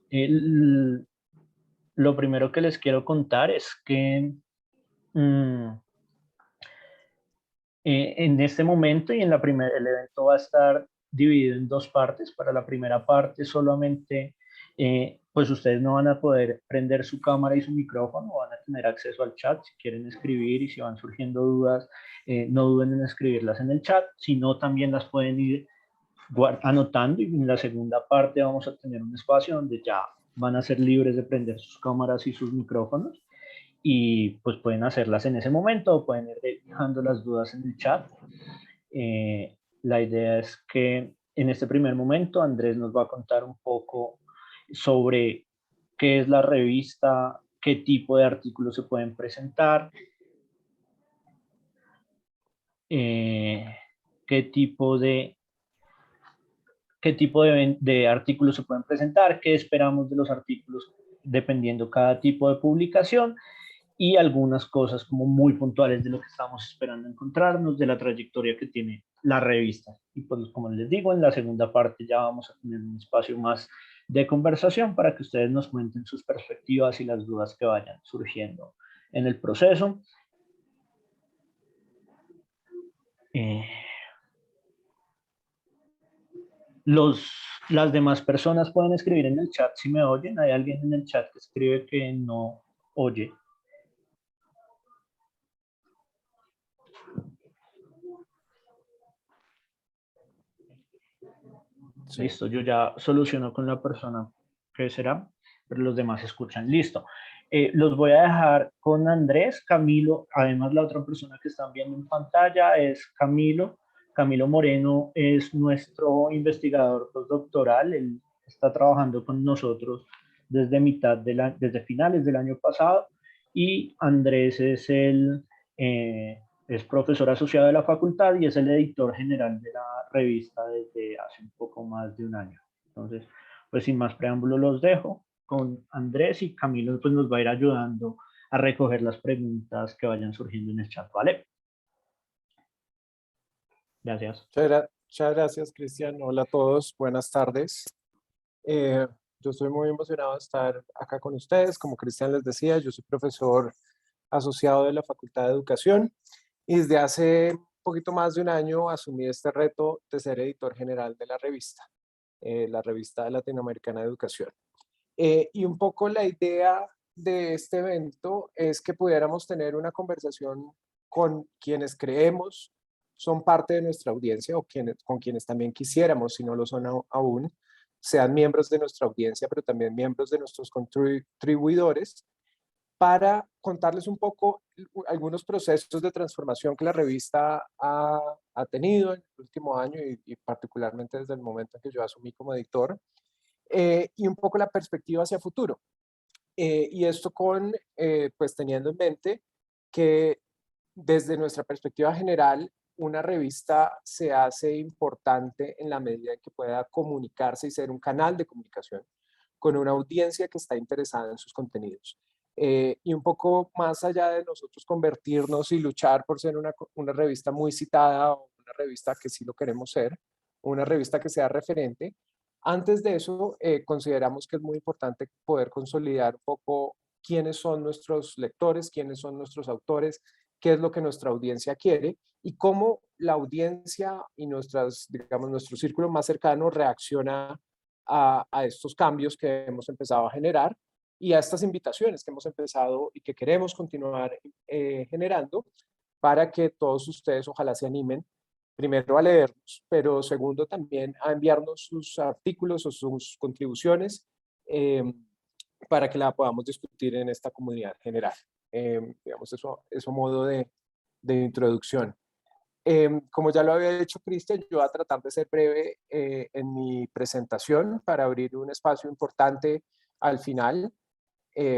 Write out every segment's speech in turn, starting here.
El- lo primero que les quiero contar es que mm, en este momento y el evento va a estar dividido en dos partes. Para la primera parte solamente, pues ustedes no van a poder prender su cámara y su micrófono, van a tener acceso al chat si quieren escribir, y si van surgiendo dudas, no duden en escribirlas en el chat, sino también las pueden ir anotando, y en la segunda parte vamos a tener un espacio donde ya van a ser libres de prender sus cámaras y sus micrófonos, y pues pueden hacerlas en ese momento o pueden ir dejando las dudas en el chat. La idea es que en este primer momento Andrés nos va a contar un poco sobre qué es la revista, qué tipo de artículos se pueden presentar, eh, qué tipo de de artículos se pueden presentar, qué esperamos de los artículos dependiendo cada tipo de publicación, y algunas cosas como muy puntuales de lo que estamos esperando encontrarnos, de la trayectoria que tiene la revista. Y pues como les digo, en la segunda parte ya vamos a tener un espacio más de conversación para que ustedes nos cuenten sus perspectivas y las dudas que vayan surgiendo en el proceso. Eh, las demás personas pueden escribir en el chat si me oyen. Hay alguien en el chat que escribe que no oye. Sí. Listo, yo ya soluciono con la persona que será, pero los demás escuchan. Listo. Los voy a dejar con Andrés, Camilo. Además, la otra persona que están viendo en pantalla es Camilo. Camilo Moreno es nuestro investigador postdoctoral. Él está trabajando con nosotros desde finales del año pasado, y Andrés es profesor asociado de la facultad y es el editor general de la revista desde hace un poco más de un año. Entonces, pues sin más preámbulo los dejo con Andrés, y Camilo pues nos va a ir ayudando a recoger las preguntas que vayan surgiendo en el chat, ¿vale? Gracias. Muchas gracias, Cristian. Hola a todos, buenas tardes. Yo estoy muy emocionado de estar acá con ustedes. Como Cristian les decía, yo soy profesor asociado de la Facultad de Educación y desde hace un poquito más de un año asumí este reto de ser editor general de la revista latinoamericana de educación. Y un poco la idea de este evento es que pudiéramos tener una conversación con quienes creemos son parte de nuestra audiencia, o con quienes también quisiéramos, si no lo son aún, sean miembros de nuestra audiencia, pero también miembros de nuestros contribuidores, para contarles un poco algunos procesos de transformación que la revista ha tenido en el último año, y particularmente desde el momento en que yo asumí como editor, y un poco la perspectiva hacia futuro. Y esto pues teniendo en mente que desde nuestra perspectiva general, una revista se hace importante en la medida en que pueda comunicarse y ser un canal de comunicación con una audiencia que está interesada en sus contenidos. Y un poco más allá de nosotros convertirnos y luchar por ser una revista muy citada, o una revista que sí lo queremos ser, una revista que sea referente, antes de eso consideramos que es muy importante poder consolidar un poco quiénes son nuestros lectores, quiénes son nuestros autores, qué es lo que nuestra audiencia quiere y cómo la audiencia y digamos, nuestro círculo más cercano reacciona a estos cambios que hemos empezado a generar y a estas invitaciones que hemos empezado y que queremos continuar generando, para que todos ustedes ojalá se animen, primero a leernos, pero segundo también a enviarnos sus artículos o sus contribuciones, para que la podamos discutir en esta comunidad general. Digamos, eso modo de introducción. Como ya lo había dicho Cristian, yo voy a tratar de ser breve en mi presentación para abrir un espacio importante al final,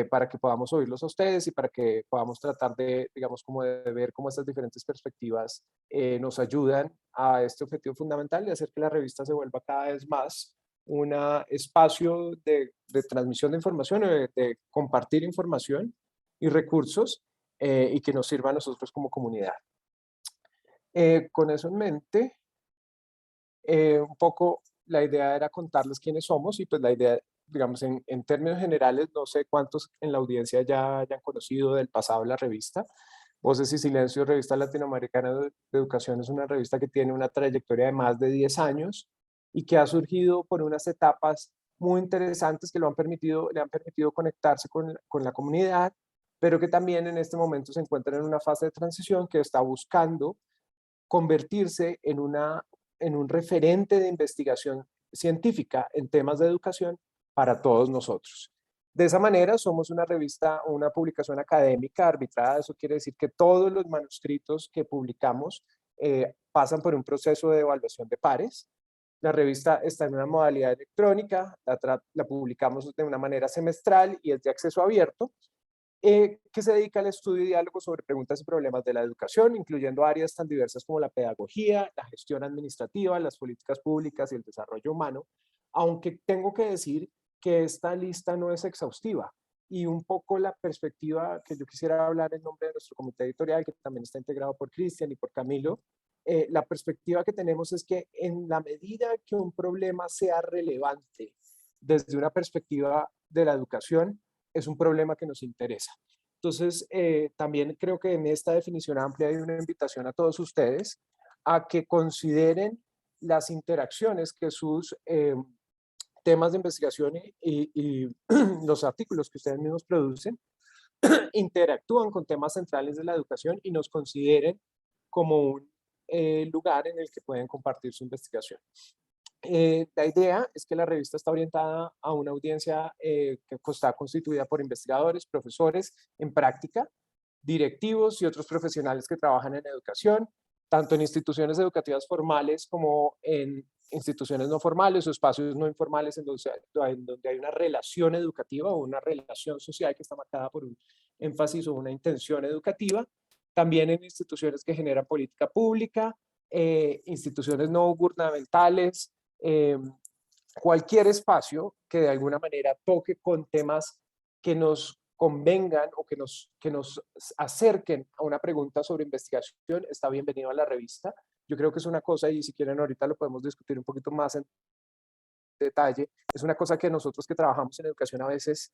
para que podamos oírlos a ustedes y para que podamos tratar de, digamos, como de ver cómo estas diferentes perspectivas nos ayudan a este objetivo fundamental de hacer que la revista se vuelva cada vez más un espacio de transmisión de información, de compartir información y recursos, y que nos sirva a nosotros como comunidad. Con eso en mente, un poco la idea era contarles quiénes somos, y pues la idea digamos, en términos generales, no sé cuántos en la audiencia ya hayan conocido del pasado la revista. Voces y Silencio, Revista Latinoamericana de Educación, es una revista que tiene una trayectoria de más de 10 años y que ha surgido por unas etapas muy interesantes que le han permitido conectarse con la comunidad, pero que también en este momento se encuentra en una fase de transición que está buscando convertirse en un referente de investigación científica en temas de educación para todos nosotros. De esa manera, somos una revista o una publicación académica arbitrada. Eso quiere decir que todos los manuscritos que publicamos pasan por un proceso de evaluación de pares. La revista está en una modalidad electrónica, la publicamos de una manera semestral y es de acceso abierto, que se dedica al estudio y diálogo sobre preguntas y problemas de la educación, incluyendo áreas tan diversas como la pedagogía, la gestión administrativa, las políticas públicas y el desarrollo humano, aunque tengo que decir que esta lista no es exhaustiva. Y un poco la perspectiva que yo quisiera hablar en nombre de nuestro comité editorial, que también está integrado por Cristian y por Camilo, la perspectiva que tenemos es que en la medida que un problema sea relevante desde una perspectiva de la educación, es un problema que nos interesa. Entonces, también creo que en esta definición amplia hay una invitación a todos ustedes a que consideren las interacciones que sus temas de investigación y los artículos que ustedes mismos producen interactúan con temas centrales de la educación y nos consideren como un lugar en el que pueden compartir su investigación. La idea es que la revista está orientada a una audiencia que está constituida por investigadores, profesores en práctica, directivos y otros profesionales que trabajan en educación, tanto en instituciones educativas formales como en instituciones no formales o espacios no informales en donde hay una relación educativa o una relación social que está marcada por un énfasis o una intención educativa, también en instituciones que generan política pública, instituciones no gubernamentales, cualquier espacio que de alguna manera toque con temas que nos convengan o que nos acerquen a una pregunta sobre investigación, está bienvenido a la revista. Yo creo que es una cosa, y si quieren ahorita lo podemos discutir un poquito más en detalle, es una cosa que nosotros que trabajamos en educación a veces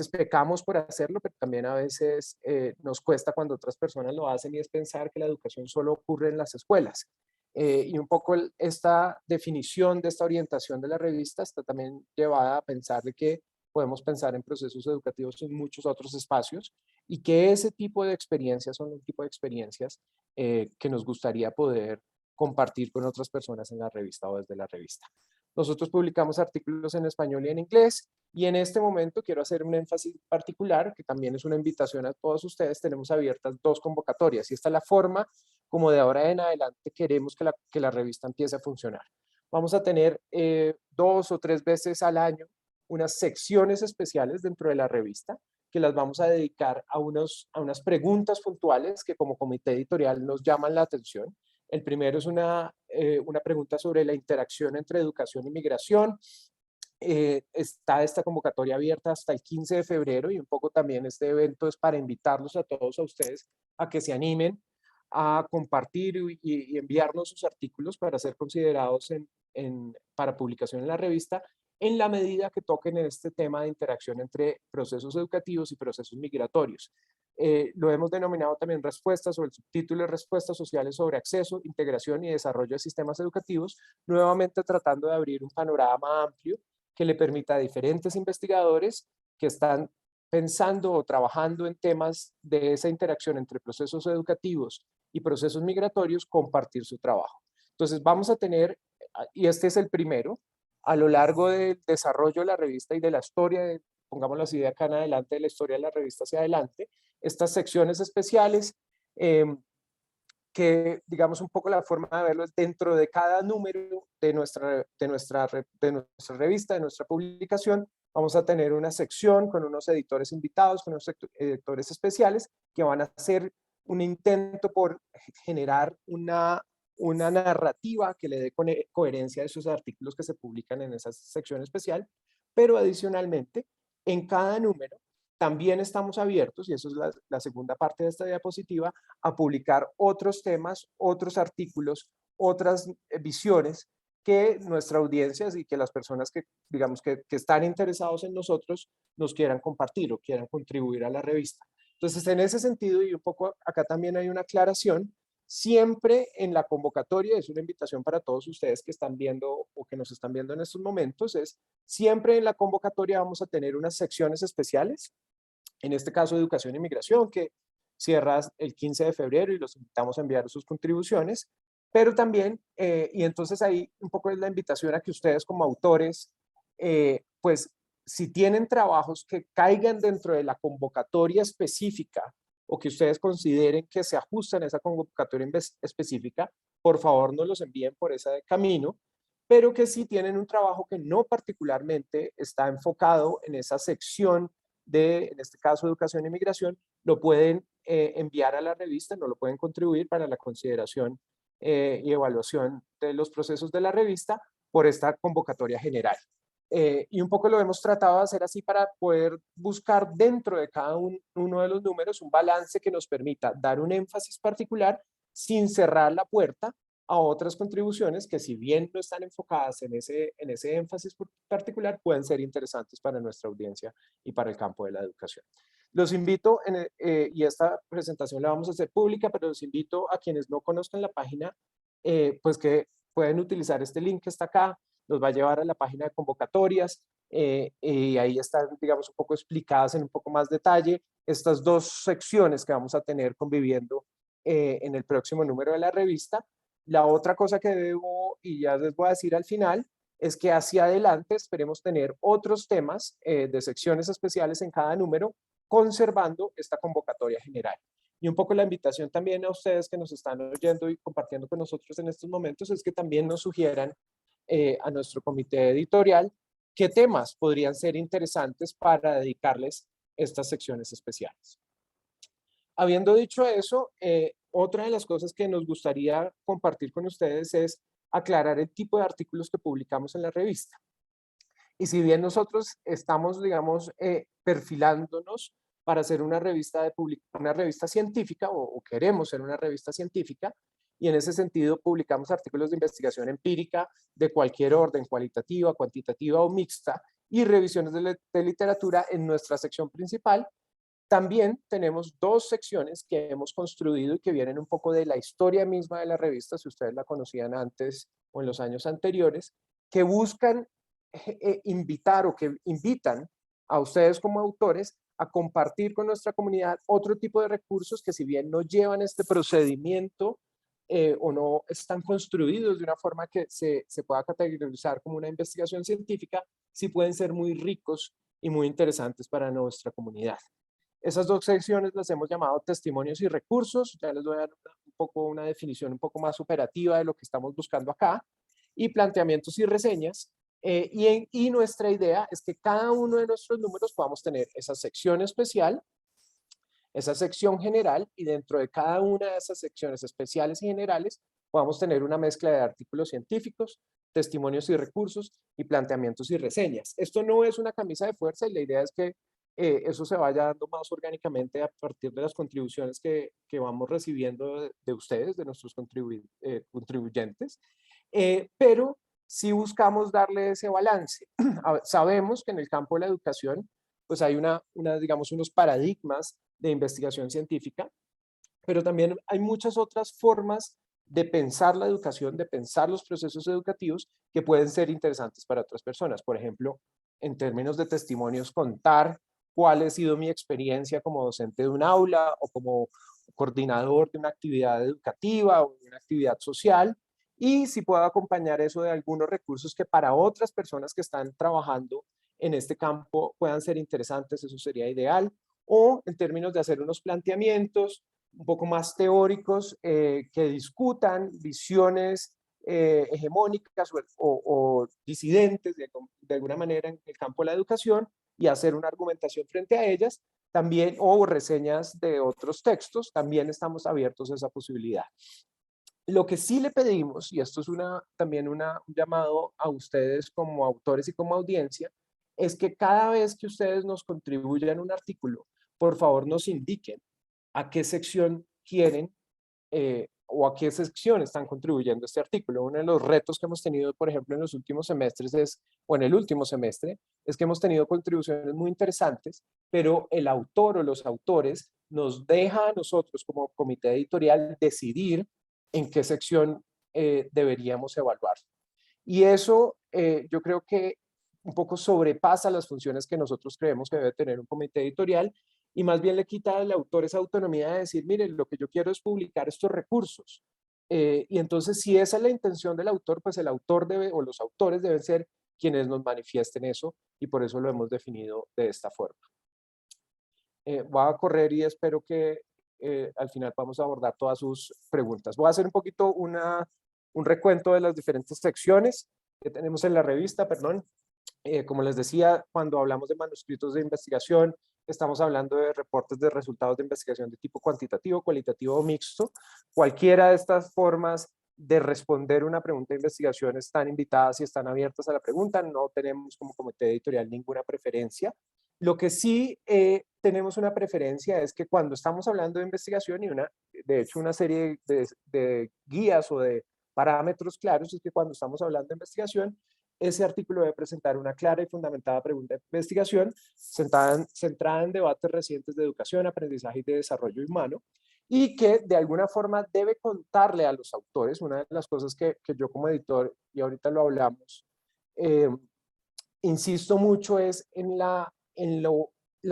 pecamos por hacerlo, pero también a veces nos cuesta cuando otras personas lo hacen, y es pensar que la educación solo ocurre en las escuelas. Y un poco esta definición de esta orientación de la revista está también llevada a pensar de que podemos pensar en procesos educativos en muchos otros espacios y que ese tipo de experiencias son el tipo de experiencias que nos gustaría poder compartir con otras personas en la revista o desde la revista. Nosotros publicamos artículos en español y en inglés, y en este momento quiero hacer un énfasis particular, que también es una invitación a todos ustedes. Tenemos abiertas 2 convocatorias, y esta es la forma como de ahora en adelante queremos que la revista empiece a funcionar. Vamos a tener 2 o 3 veces al año unas secciones especiales dentro de la revista, que las vamos a dedicar a unas preguntas puntuales que como comité editorial nos llaman la atención. El primero es una pregunta sobre la interacción entre educación y migración. Está esta convocatoria abierta hasta el 15 de febrero, y un poco también este evento es para invitarlos a todos a ustedes a que se animen a compartir y enviarnos sus artículos para ser considerados para publicación en la revista, en la medida que toquen en este tema de interacción entre procesos educativos y procesos migratorios. Lo hemos denominado también respuestas, o el subtítulo es Respuestas sociales sobre acceso, integración y desarrollo de sistemas educativos, nuevamente tratando de abrir un panorama amplio que le permita a diferentes investigadores que están pensando o trabajando en temas de esa interacción entre procesos educativos y procesos migratorios compartir su trabajo. Entonces vamos a tener, y este es el primero, a lo largo del desarrollo de la revista y de la historia, pongámoslo así, de acá en adelante, de la historia de la revista hacia adelante, estas secciones especiales que, digamos, un poco la forma de verlo es dentro de cada número de nuestra revista, de nuestra publicación, vamos a tener una sección con unos editores invitados, con unos editores especiales que van a hacer un intento por generar una narrativa que le dé coherencia a esos artículos que se publican en esa sección especial, pero adicionalmente, en cada número también estamos abiertos, y eso es la segunda parte de esta diapositiva, a publicar otros temas, otros artículos, otras visiones que nuestra audiencia y que las personas que, digamos, que están interesados en nosotros nos quieran compartir o quieran contribuir a la revista. Entonces, en ese sentido, y un poco acá también hay una aclaración, siempre en la convocatoria, es una invitación para todos ustedes que están viendo o que nos están viendo en estos momentos, es siempre en la convocatoria vamos a tener unas secciones especiales, en este caso Educación y Migración, que cierra el 15 de febrero y los invitamos a enviar sus contribuciones, pero también, y entonces ahí un poco es la invitación a que ustedes como autores, pues si tienen trabajos que caigan dentro de la convocatoria específica o que ustedes consideren que se ajustan a esa convocatoria específica, por favor no los envíen por ese camino, pero que si tienen un trabajo que no particularmente está enfocado en esa sección de, en este caso, Educación y Migración, lo pueden enviar a la revista, no lo pueden contribuir para la consideración y evaluación de los procesos de la revista por esta convocatoria general. Y un poco lo hemos tratado de hacer así para poder buscar dentro de cada uno de los números un balance que nos permita dar un énfasis particular sin cerrar la puerta a otras contribuciones que, si bien no están enfocadas en ese énfasis particular, pueden ser interesantes para nuestra audiencia y para el campo de la educación. Los invito, y esta presentación la vamos a hacer pública, pero los invito a quienes no conozcan la página, pues que pueden utilizar este link que está acá, los va a llevar a la página de convocatorias, y ahí están, digamos, un poco explicadas en un poco más detalle estas dos secciones que vamos a tener conviviendo en el próximo número de la revista. La otra cosa que debo, y ya les voy a decir al final, es que hacia adelante esperemos tener otros temas de secciones especiales en cada número, conservando esta convocatoria general. Y un poco la invitación también a ustedes que nos están oyendo y compartiendo con nosotros en estos momentos es que también nos sugieran a nuestro comité editorial qué temas podrían ser interesantes para dedicarles estas secciones especiales. Habiendo dicho eso, otra de las cosas que nos gustaría compartir con ustedes es aclarar el tipo de artículos que publicamos en la revista. Y si bien nosotros estamos, digamos, perfilándonos para hacer una revista científica o queremos ser una revista científica, y en ese sentido publicamos artículos de investigación empírica de cualquier orden, cualitativa, cuantitativa o mixta, y revisiones de literatura en nuestra sección principal. También tenemos dos secciones que hemos construido y que vienen un poco de la historia misma de la revista, si ustedes la conocían antes o en los años anteriores, que buscan invitar o que invitan a ustedes como autores a compartir con nuestra comunidad otro tipo de recursos que, si bien no llevan este procedimiento o no están construidos de una forma que se pueda categorizar como una investigación científica, sí pueden ser muy ricos y muy interesantes para nuestra comunidad. Esas dos secciones las hemos llamado testimonios y recursos. Ya les voy a dar un poco una definición un poco más operativa de lo que estamos buscando acá. Y planteamientos y reseñas. Y nuestra idea es que cada uno de nuestros números podamos tener esa sección especial, esa sección general, y dentro de cada una de esas secciones especiales y generales podamos tener una mezcla de artículos científicos, testimonios y recursos y planteamientos y reseñas. Esto no es una camisa de fuerza y la idea es que eso se vaya dando más orgánicamente a partir de las contribuciones que vamos recibiendo de ustedes, de nuestros contribuyentes, pero sí buscamos darle ese balance. Sabemos que en el campo de la educación pues hay digamos, unos paradigmas de investigación científica, pero también hay muchas otras formas de pensar la educación, de pensar los procesos educativos que pueden ser interesantes para otras personas. Por ejemplo, en términos de testimonios, contar cuál ha sido mi experiencia como docente de un aula o como coordinador de una actividad educativa o de una actividad social, y si puedo acompañar eso de algunos recursos que para otras personas que están trabajando en este campo puedan ser interesantes, eso sería ideal. O en términos de hacer unos planteamientos un poco más teóricos que discutan visiones hegemónicas o disidentes de alguna manera en el campo de la educación y hacer una argumentación frente a ellas, también, o reseñas de otros textos, también estamos abiertos a esa posibilidad. Lo que sí le pedimos, y esto es también un llamado a ustedes como autores y como audiencia, es que cada vez que ustedes nos contribuyan un artículo, por favor nos indiquen a qué sección quieren o a qué sección están contribuyendo este artículo. Uno de los retos que hemos tenido, por ejemplo, en los últimos semestres o en el último semestre, es que hemos tenido contribuciones muy interesantes, pero el autor o los autores nos deja a nosotros como comité editorial decidir en qué sección deberíamos evaluar. Y eso yo creo que un poco sobrepasa las funciones que nosotros creemos que debe tener un comité editorial y más bien le quita al autor esa autonomía de decir, miren, lo que yo quiero es publicar estos recursos. Y entonces, si esa es la intención del autor, pues el autor debe, o los autores deben ser quienes nos manifiesten eso, y por eso lo hemos definido de esta forma. Voy a correr y espero que al final vamos a abordar todas sus preguntas. Voy a hacer un poquito un recuento de las diferentes secciones que tenemos en la revista, perdón. Como les decía, cuando hablamos de manuscritos de investigación, estamos hablando de reportes de resultados de investigación de tipo cuantitativo, cualitativo o mixto. Cualquiera de estas formas de responder una pregunta de investigación están invitadas y están abiertas a la pregunta. No tenemos como comité editorial ninguna preferencia. Lo que sí tenemos una preferencia es que cuando estamos hablando de investigación y de hecho una serie de guías o de parámetros claros, es que cuando estamos hablando de investigación, ese artículo debe presentar una clara y fundamentada pregunta de investigación centrada en debates recientes de educación, aprendizaje y de desarrollo humano, y que de alguna forma debe contarle a los autores. Una de las cosas que yo como editor, y ahorita lo hablamos, insisto mucho es en la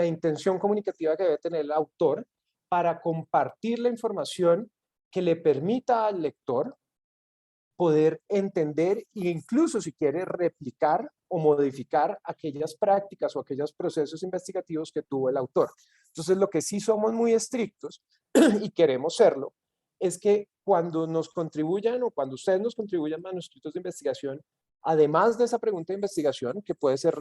intención comunicativa que debe tener el autor para compartir la información que le permita al lector poder entender e incluso si quiere replicar o modificar aquellas prácticas o aquellos procesos investigativos que tuvo el autor. Entonces, lo que sí somos muy estrictos y queremos serlo es que cuando nos contribuyan o cuando ustedes nos contribuyan manuscritos de investigación, además de esa pregunta de investigación que puede ser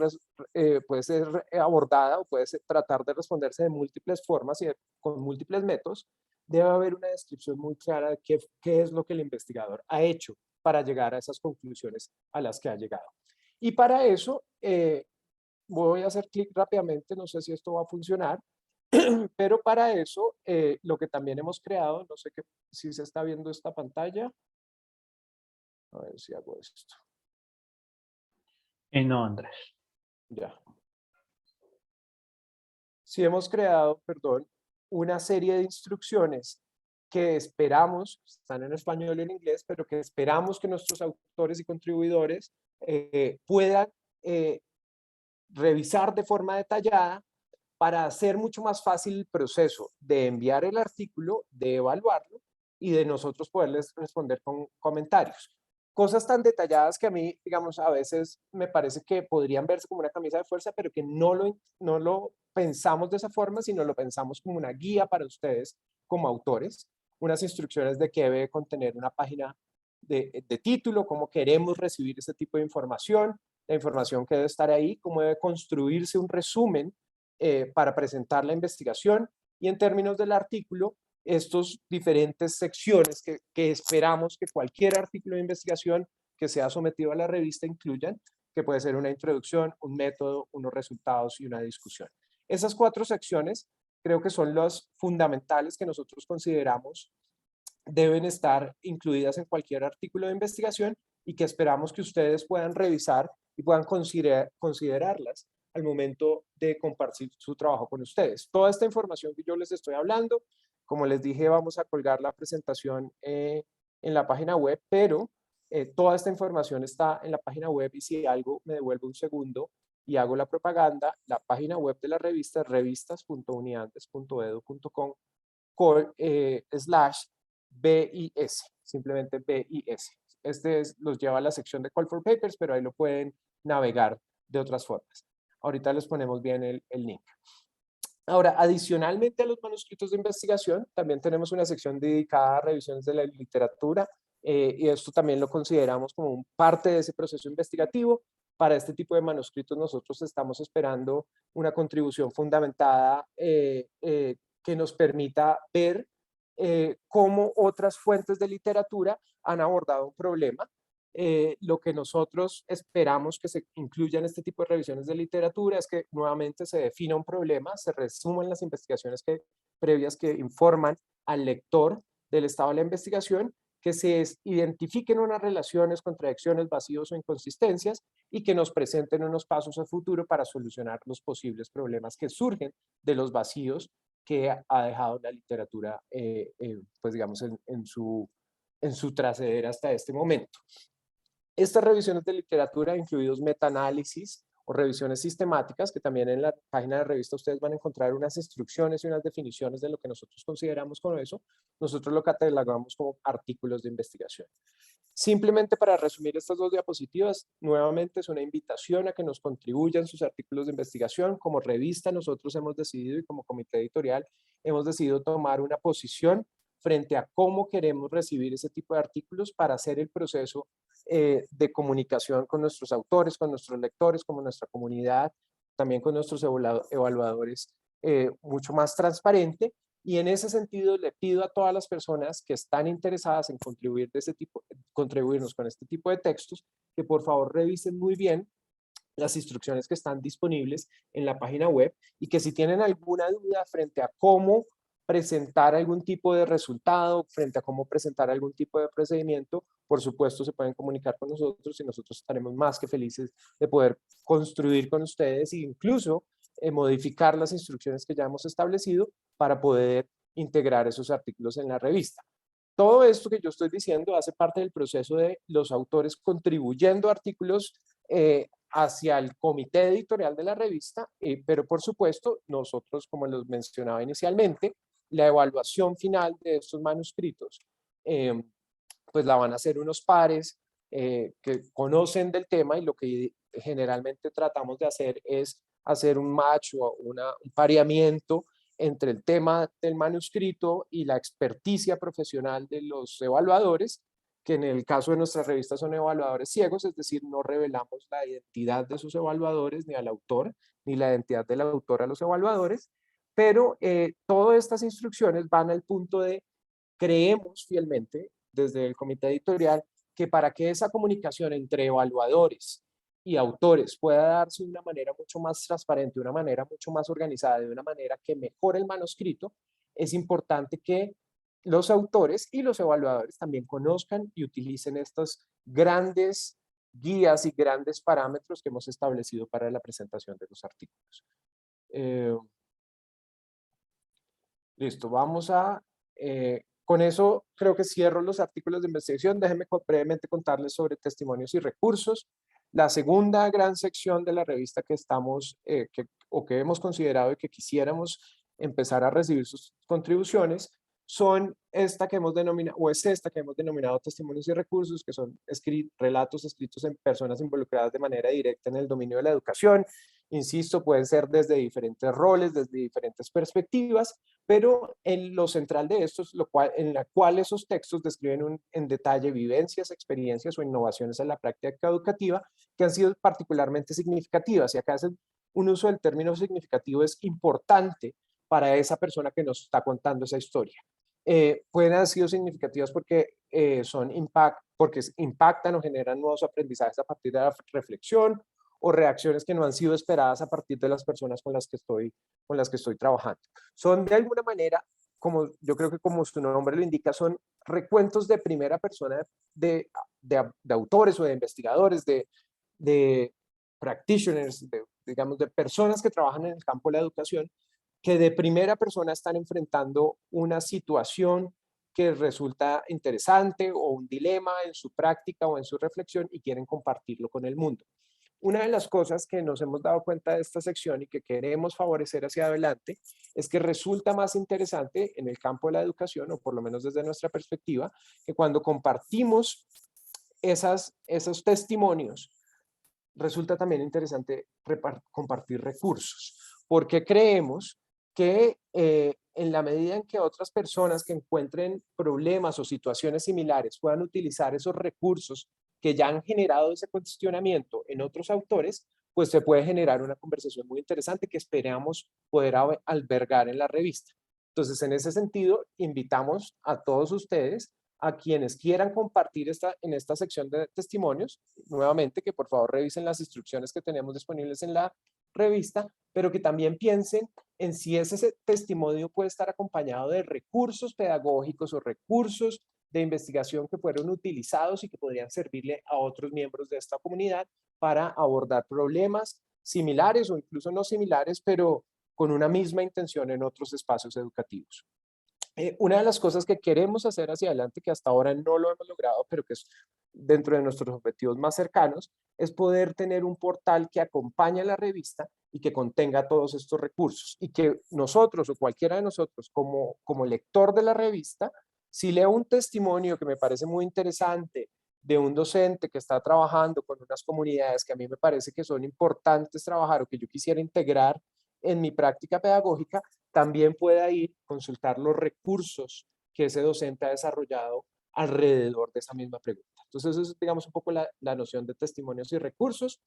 abordada o tratar de responderse de múltiples formas y con múltiples métodos, debe haber una descripción muy clara de qué es lo que el investigador ha hecho para llegar a esas conclusiones a las que ha llegado. Y para eso, voy a hacer clic rápidamente, no sé si esto va a funcionar, pero para eso, lo que también hemos creado, no sé si se está viendo esta pantalla, a ver si hago esto. No, Andrés. Ya. Sí hemos creado, perdón, una serie de instrucciones que esperamos, están en español y en inglés, pero que esperamos que nuestros autores y contribuidores puedan revisar de forma detallada para hacer mucho más fácil el proceso de enviar el artículo, de evaluarlo y de nosotros poderles responder con comentarios. Cosas tan detalladas que a mí, digamos, a veces me parece que podrían verse como una camisa de fuerza, pero que no lo pensamos de esa forma, sino lo pensamos como una guía para ustedes como autores, unas instrucciones de qué debe contener una página de título, cómo queremos recibir ese tipo de información, la información que debe estar ahí, cómo debe construirse un resumen para presentar la investigación y en términos del artículo, estos diferentes secciones que esperamos que cualquier artículo de investigación que sea sometido a la revista incluyan, que puede ser una introducción, un método, unos resultados y una discusión. Esas 4 secciones creo que son las fundamentales que nosotros consideramos deben estar incluidas en cualquier artículo de investigación y que esperamos que ustedes puedan revisar y puedan considerarlas al momento de compartir su trabajo con ustedes. Toda esta información que yo les estoy hablando, como les dije, vamos a colgar la presentación en la página web, pero toda esta información está en la página web y si algo me devuelve un segundo y hago la propaganda, la página web de la revista es revistas.uniantes.edu.com /BIS, simplemente BIS. Los lleva a la sección de Call for Papers, pero ahí lo pueden navegar de otras formas. Ahorita les ponemos bien el link. Ahora, adicionalmente a los manuscritos de investigación, también tenemos una sección dedicada a revisiones de la literatura y esto también lo consideramos como parte de ese proceso investigativo. Para este tipo de manuscritos nosotros estamos esperando una contribución fundamentada que nos permita ver cómo otras fuentes de literatura han abordado un problema. Lo que nosotros esperamos que se incluya en este tipo de revisiones de literatura es que nuevamente se defina un problema, se resuman las investigaciones previas que informan al lector del estado de la investigación que se identifiquen unas relaciones, contradicciones, vacíos o inconsistencias y que nos presenten unos pasos a futuro para solucionar los posibles problemas que surgen de los vacíos que ha dejado la literatura, pues digamos, en su traseder hasta este momento. Estas revisiones de literatura, incluidos metaanálisis o revisiones sistemáticas, que también en la página de revista ustedes van a encontrar unas instrucciones y unas definiciones de lo que nosotros consideramos con eso, nosotros lo catalogamos como artículos de investigación. Simplemente para resumir estas dos diapositivas, nuevamente es una invitación a que nos contribuyan sus artículos de investigación. Como revista nosotros hemos decidido y como comité editorial hemos decidido tomar una posición frente a cómo queremos recibir ese tipo de artículos para hacer el proceso de comunicación con nuestros autores, con nuestros lectores, con nuestra comunidad, también con nuestros evaluadores, mucho más transparente. Y en ese sentido le pido a todas las personas que están interesadas en contribuirnos con este tipo de textos, que por favor revisen muy bien las instrucciones que están disponibles en la página web y que si tienen alguna duda frente a cómo presentar algún tipo de resultado, frente a cómo presentar algún tipo de procedimiento, por supuesto se pueden comunicar con nosotros y nosotros estaremos más que felices de poder construir con ustedes e incluso modificar las instrucciones que ya hemos establecido para poder integrar esos artículos en la revista. Todo esto que yo estoy diciendo hace parte del proceso de los autores contribuyendo artículos hacia el comité editorial de la revista, pero por supuesto nosotros, como los mencionaba inicialmente, la evaluación final de estos manuscritos, pues la van a hacer unos pares que conocen del tema y lo que generalmente tratamos de hacer es hacer un match o un pareamiento entre el tema del manuscrito y la experticia profesional de los evaluadores, que en el caso de nuestra revista son evaluadores ciegos, es decir, no revelamos la identidad de sus evaluadores ni al autor, ni la identidad del autor a los evaluadores, pero todas estas instrucciones van al punto de creemos fielmente desde el comité editorial que para que esa comunicación entre evaluadores y autores pueda darse de una manera mucho más transparente, de una manera mucho más organizada, de una manera que mejore el manuscrito, es importante que los autores y los evaluadores también conozcan y utilicen estas grandes guías y grandes parámetros que hemos establecido para la presentación de los artículos. Listo, vamos a... con eso creo que cierro los artículos de investigación. Déjenme brevemente contarles sobre testimonios y recursos. La segunda gran sección de la revista que estamos, que hemos considerado y que quisiéramos empezar a recibir sus contribuciones, son esta que hemos denominado, o es esta que hemos denominado testimonios y recursos, que son relatos escritos en personas involucradas de manera directa en el dominio de la educación. Insisto, pueden ser desde diferentes roles, desde diferentes perspectivas, pero en lo central de esto es en la cual esos textos describen en detalle vivencias, experiencias o innovaciones en la práctica educativa que han sido particularmente significativas. Y acá un uso del término significativo es importante para esa persona que nos está contando esa historia. Pueden haber sido significativas porque porque impactan o generan nuevos aprendizajes a partir de la reflexión o reacciones que no han sido esperadas a partir de las personas con las que estoy trabajando. Son de alguna manera, como yo creo que como su nombre lo indica, son recuentos de primera persona de autores o de investigadores, de practitioners, digamos, de personas que trabajan en el campo de la educación, que de primera persona están enfrentando una situación que resulta interesante o un dilema en su práctica o en su reflexión y quieren compartirlo con el mundo. Una de las cosas que nos hemos dado cuenta de esta sección y que queremos favorecer hacia adelante es que resulta más interesante en el campo de la educación, o por lo menos desde nuestra perspectiva, que cuando compartimos esos testimonios, resulta también interesante compartir recursos, porque creemos que en la medida en que otras personas que encuentren problemas o situaciones similares puedan utilizar esos recursos que ya han generado ese cuestionamiento en otros autores, pues se puede generar una conversación muy interesante que esperamos poder albergar en la revista. Entonces, en ese sentido, invitamos a todos ustedes, a quienes quieran compartir en esta sección de testimonios, nuevamente que por favor revisen las instrucciones que tenemos disponibles en la revista, pero que también piensen en si ese testimonio puede estar acompañado de recursos pedagógicos o recursos de investigación que fueron utilizados y que podrían servirle a otros miembros de esta comunidad para abordar problemas similares o incluso no similares, pero con una misma intención en otros espacios educativos. Una de las cosas que queremos hacer hacia adelante, que hasta ahora no lo hemos logrado, pero que es dentro de nuestros objetivos más cercanos, es poder tener un portal que acompañe a la revista y que contenga todos estos recursos. Y que nosotros o cualquiera de nosotros como lector de la revista, si leo un testimonio que me parece muy interesante de un docente que está trabajando con unas comunidades que a mí me parece que son importantes trabajar o que yo quisiera integrar en mi práctica pedagógica, también pueda ir a consultar los recursos que ese docente ha desarrollado alrededor de esa misma pregunta. Entonces, eso es, digamos, un poco la noción de testimonios y recursos.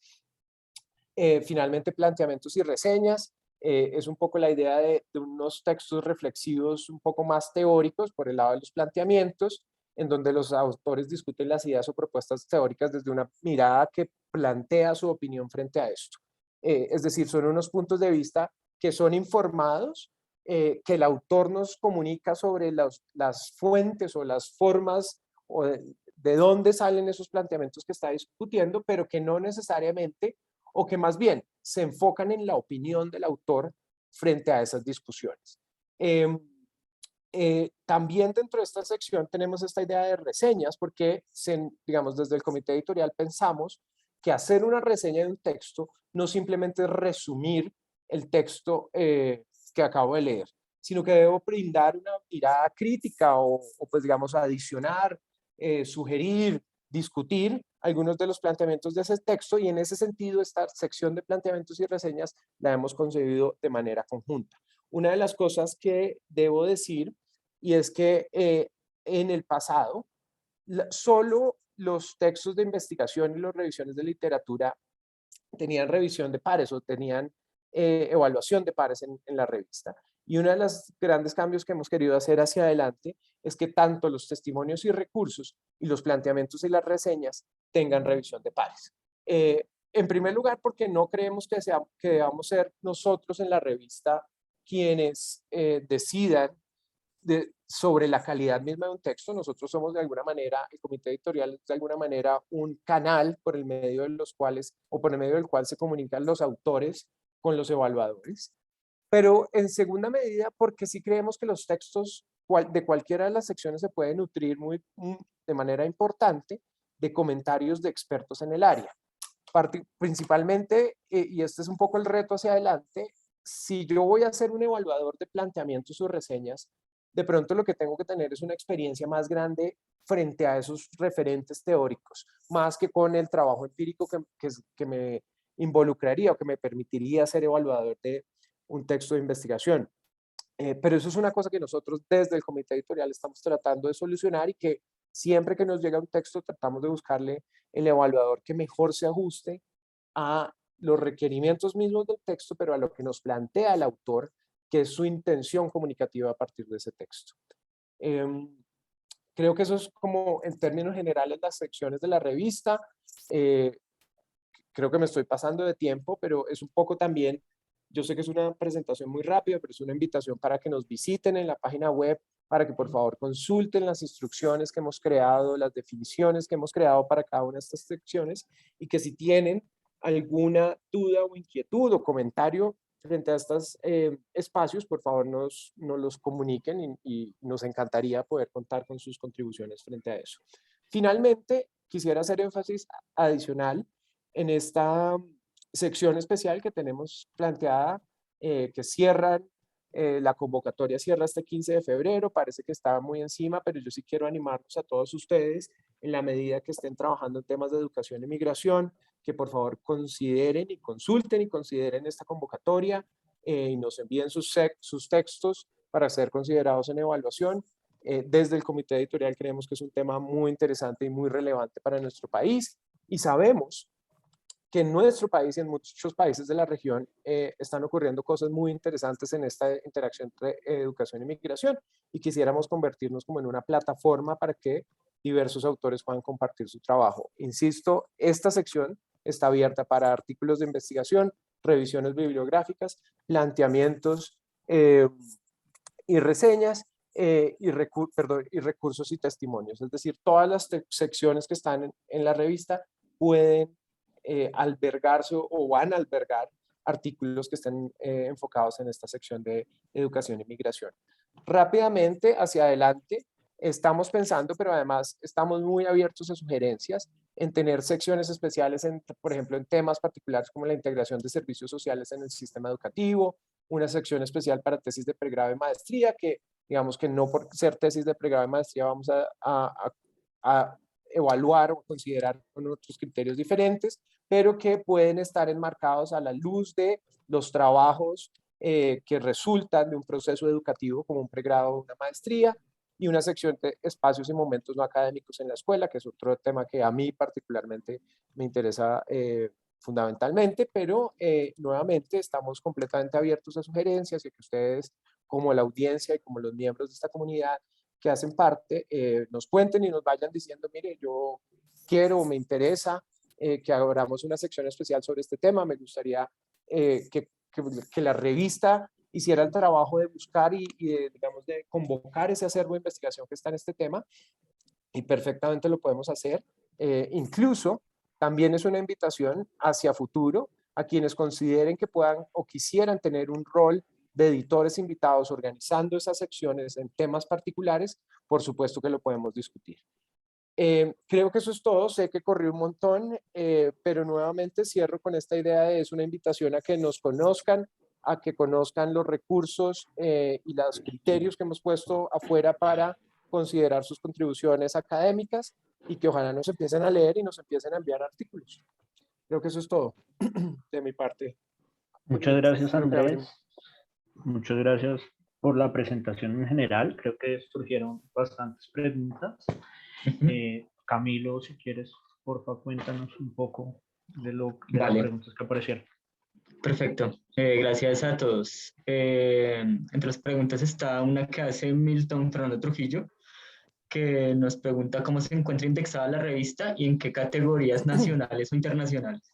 Finalmente, planteamientos y reseñas. Es un poco la idea de unos textos reflexivos un poco más teóricos por el lado de los planteamientos, en donde los autores discuten las ideas o propuestas teóricas desde una mirada que plantea su opinión frente a esto. Es decir, son unos puntos de vista que son informados, que el autor nos comunica sobre las fuentes o las formas o de dónde salen esos planteamientos que está discutiendo, pero que no necesariamente, o que más bien se enfocan en la opinión del autor frente a esas discusiones. También dentro de esta sección tenemos esta idea de reseñas, porque digamos, desde el comité editorial pensamos que hacer una reseña de un texto no simplemente es resumir el texto que acabo de leer, sino que debo brindar una mirada crítica o pues digamos adicionar, sugerir, discutir algunos de los planteamientos de ese texto, y en ese sentido esta sección de planteamientos y reseñas la hemos concebido de manera conjunta. Una de las cosas que debo decir, y es que en el pasado solo los textos de investigación y las revisiones de literatura tenían revisión de pares o tenían evaluación de pares en la revista. Y uno de los grandes cambios que hemos querido hacer hacia adelante es que tanto los testimonios y recursos y los planteamientos y las reseñas tengan revisión de pares. En primer lugar, porque no creemos que debamos ser nosotros en la revista quienes decidan sobre la calidad misma de un texto. Nosotros somos de alguna manera, el comité editorial es de alguna manera un canal por el medio de los cuales, o por el medio del cual se comunican los autores con los evaluadores. Pero en segunda medida, porque sí creemos que los textos de cualquiera de las secciones se pueden nutrir de manera importante de comentarios de expertos en el área. Principalmente, y este es un poco el reto hacia adelante, si yo voy a ser un evaluador de planteamientos o reseñas, de pronto lo que tengo que tener es una experiencia más grande frente a esos referentes teóricos, más que con el trabajo empírico que me involucraría o que me permitiría ser evaluador de un texto de investigación. Pero eso es una cosa que nosotros desde el comité editorial estamos tratando de solucionar, y que siempre que nos llega un texto tratamos de buscarle el evaluador que mejor se ajuste a los requerimientos mismos del texto, pero a lo que nos plantea el autor, que es su intención comunicativa a partir de ese texto. Creo que eso es como en términos generales las secciones de la revista. Creo que me estoy pasando de tiempo, pero es un poco también, yo sé que es una presentación muy rápida, pero es una invitación para que nos visiten en la página web, para que por favor consulten las instrucciones que hemos creado, las definiciones que hemos creado para cada una de estas secciones, y que si tienen alguna duda o inquietud o comentario frente a estos espacios, por favor nos los comuniquen, y nos encantaría poder contar con sus contribuciones frente a eso. Finalmente, quisiera hacer énfasis adicional en esta sección especial que tenemos planteada, que cierran, la convocatoria cierra este 15 de febrero, parece que está muy encima, pero yo sí quiero animarlos a todos ustedes, en la medida que estén trabajando en temas de educación y migración, que por favor consideren y consideren esta convocatoria, y nos envíen sus textos para ser considerados en evaluación. Desde el comité editorial creemos que es un tema muy interesante y muy relevante para nuestro país, y sabemos que en nuestro país y en muchos países de la región están ocurriendo cosas muy interesantes en esta interacción entre educación y migración, y quisiéramos convertirnos como en una plataforma para que diversos autores puedan compartir su trabajo. Insisto, esta sección está abierta para artículos de investigación, revisiones bibliográficas, planteamientos y reseñas, y recursos y testimonios. Es decir, todas las secciones que están en la revista pueden albergarse o van a albergar artículos que estén enfocados en esta sección de educación y migración. Rápidamente, hacia adelante, estamos pensando, pero además estamos muy abiertos a sugerencias en tener secciones especiales, por ejemplo, en temas particulares como la integración de servicios sociales en el sistema educativo, una sección especial para tesis de pregrado y maestría, que digamos que no por ser tesis de pregrado y maestría vamos a evaluar o considerar con otros criterios diferentes, pero que pueden estar enmarcados a la luz de los trabajos que resultan de un proceso educativo como un pregrado o una maestría, y una sección de espacios y momentos no académicos en la escuela, que es otro tema que a mí particularmente me interesa fundamentalmente, pero nuevamente estamos completamente abiertos a sugerencias y que ustedes, como la audiencia y como los miembros de esta comunidad que hacen parte, nos cuenten y nos vayan diciendo, mire, yo quiero o me interesa que abramos una sección especial sobre este tema, me gustaría que la revista hiciera el trabajo de buscar y de, digamos, de convocar ese acervo de investigación que está en este tema, y perfectamente lo podemos hacer. Incluso también es una invitación hacia futuro a quienes consideren que puedan o quisieran tener un rol de editores invitados organizando esas secciones en temas particulares, por supuesto que lo podemos discutir. Creo que eso es todo, sé que corrí un montón, pero nuevamente cierro con esta idea de es una invitación a que nos conozcan, a que conozcan los recursos y los criterios que hemos puesto afuera para considerar sus contribuciones académicas y que ojalá nos empiecen a leer y nos empiecen a enviar artículos. Creo que eso es todo de mi parte. Muchas gracias, Creo que Andrés. abrimos. Muchas gracias por la presentación en general. Creo que surgieron bastantes preguntas. Camilo, si quieres, porfa, cuéntanos un poco de las Vale, preguntas que aparecieron. perfecto. Gracias a todos. Entre las preguntas está una que hace Milton Fernando Trujillo, que nos pregunta cómo se encuentra indexada la revista y en qué categorías nacionales o internacionales.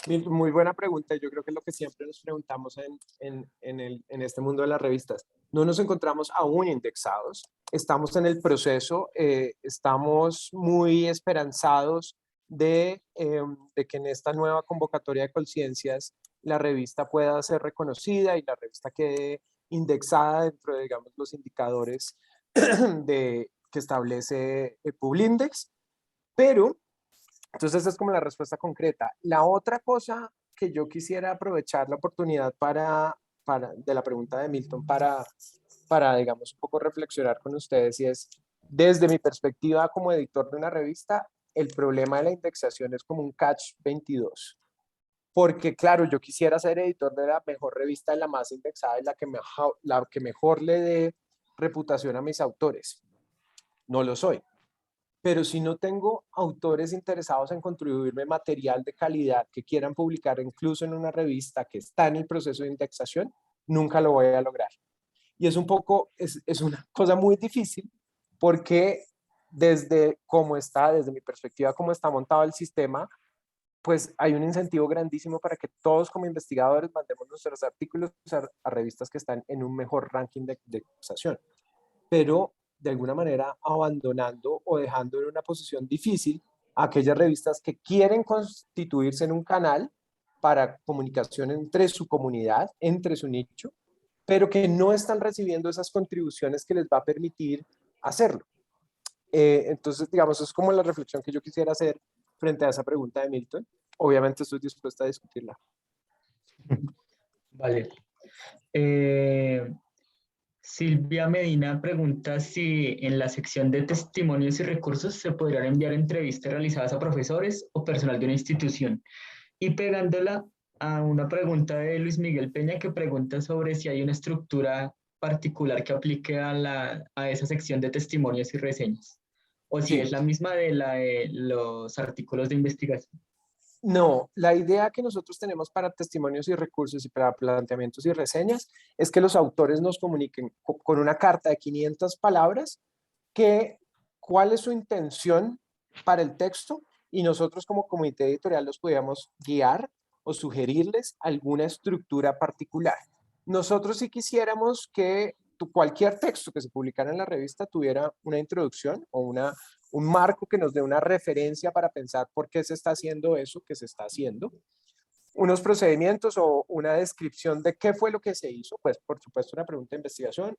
Muy buena pregunta. Yo creo que es lo que siempre nos preguntamos en este mundo de las revistas. No nos encontramos aún indexados. Estamos en el proceso. Estamos muy esperanzados de que en esta nueva convocatoria de Colciencias la revista pueda ser reconocida y la revista quede indexada dentro de, digamos, los indicadores que establece Publindex. Pero entonces esa es como la respuesta concreta. La otra cosa que yo quisiera aprovechar la oportunidad de la pregunta de Milton para, digamos, un poco reflexionar con ustedes, y es, desde mi perspectiva como editor de una revista, el problema de la indexación es como un catch-22. Porque, claro, yo quisiera ser editor de la mejor revista, la más indexada, y la que mejor le dé reputación a mis autores. No lo soy. Pero si no tengo autores interesados en contribuirme material de calidad que quieran publicar incluso en una revista que está en el proceso de indexación, nunca lo voy a lograr. Y es un poco, es una cosa muy difícil porque desde mi perspectiva, cómo está montado el sistema, pues hay un incentivo grandísimo para que todos como investigadores mandemos nuestros artículos a revistas que están en un mejor ranking de indexación. Pero de alguna manera abandonando o dejando en una posición difícil a aquellas revistas que quieren constituirse en un canal para comunicación entre su comunidad, entre su nicho, pero que no están recibiendo esas contribuciones que les va a permitir hacerlo. Entonces, digamos, es como la reflexión que yo quisiera hacer frente a esa pregunta de Milton. Obviamente estoy dispuesta a discutirla. Vale. Silvia Medina pregunta si en la sección de testimonios y recursos se podrían enviar entrevistas realizadas a profesores o personal de una institución. Y pegándola a una pregunta de Luis Miguel Peña que pregunta sobre si hay una estructura particular que aplique a esa sección de testimonios y reseñas, o si Sí. es la misma de la de los artículos de investigación. No, la idea que nosotros tenemos para testimonios y recursos y para planteamientos y reseñas es que los autores nos comuniquen con una carta de 500 palabras cuál es su intención para el texto, y nosotros como comité editorial los podíamos guiar o sugerirles alguna estructura particular. Nosotros sí quisiéramos que cualquier texto que se publicara en la revista tuviera una introducción o un marco que nos dé una referencia para pensar por qué se está haciendo eso que se está haciendo, unos procedimientos o una descripción de qué fue lo que se hizo, pues por supuesto una pregunta de investigación,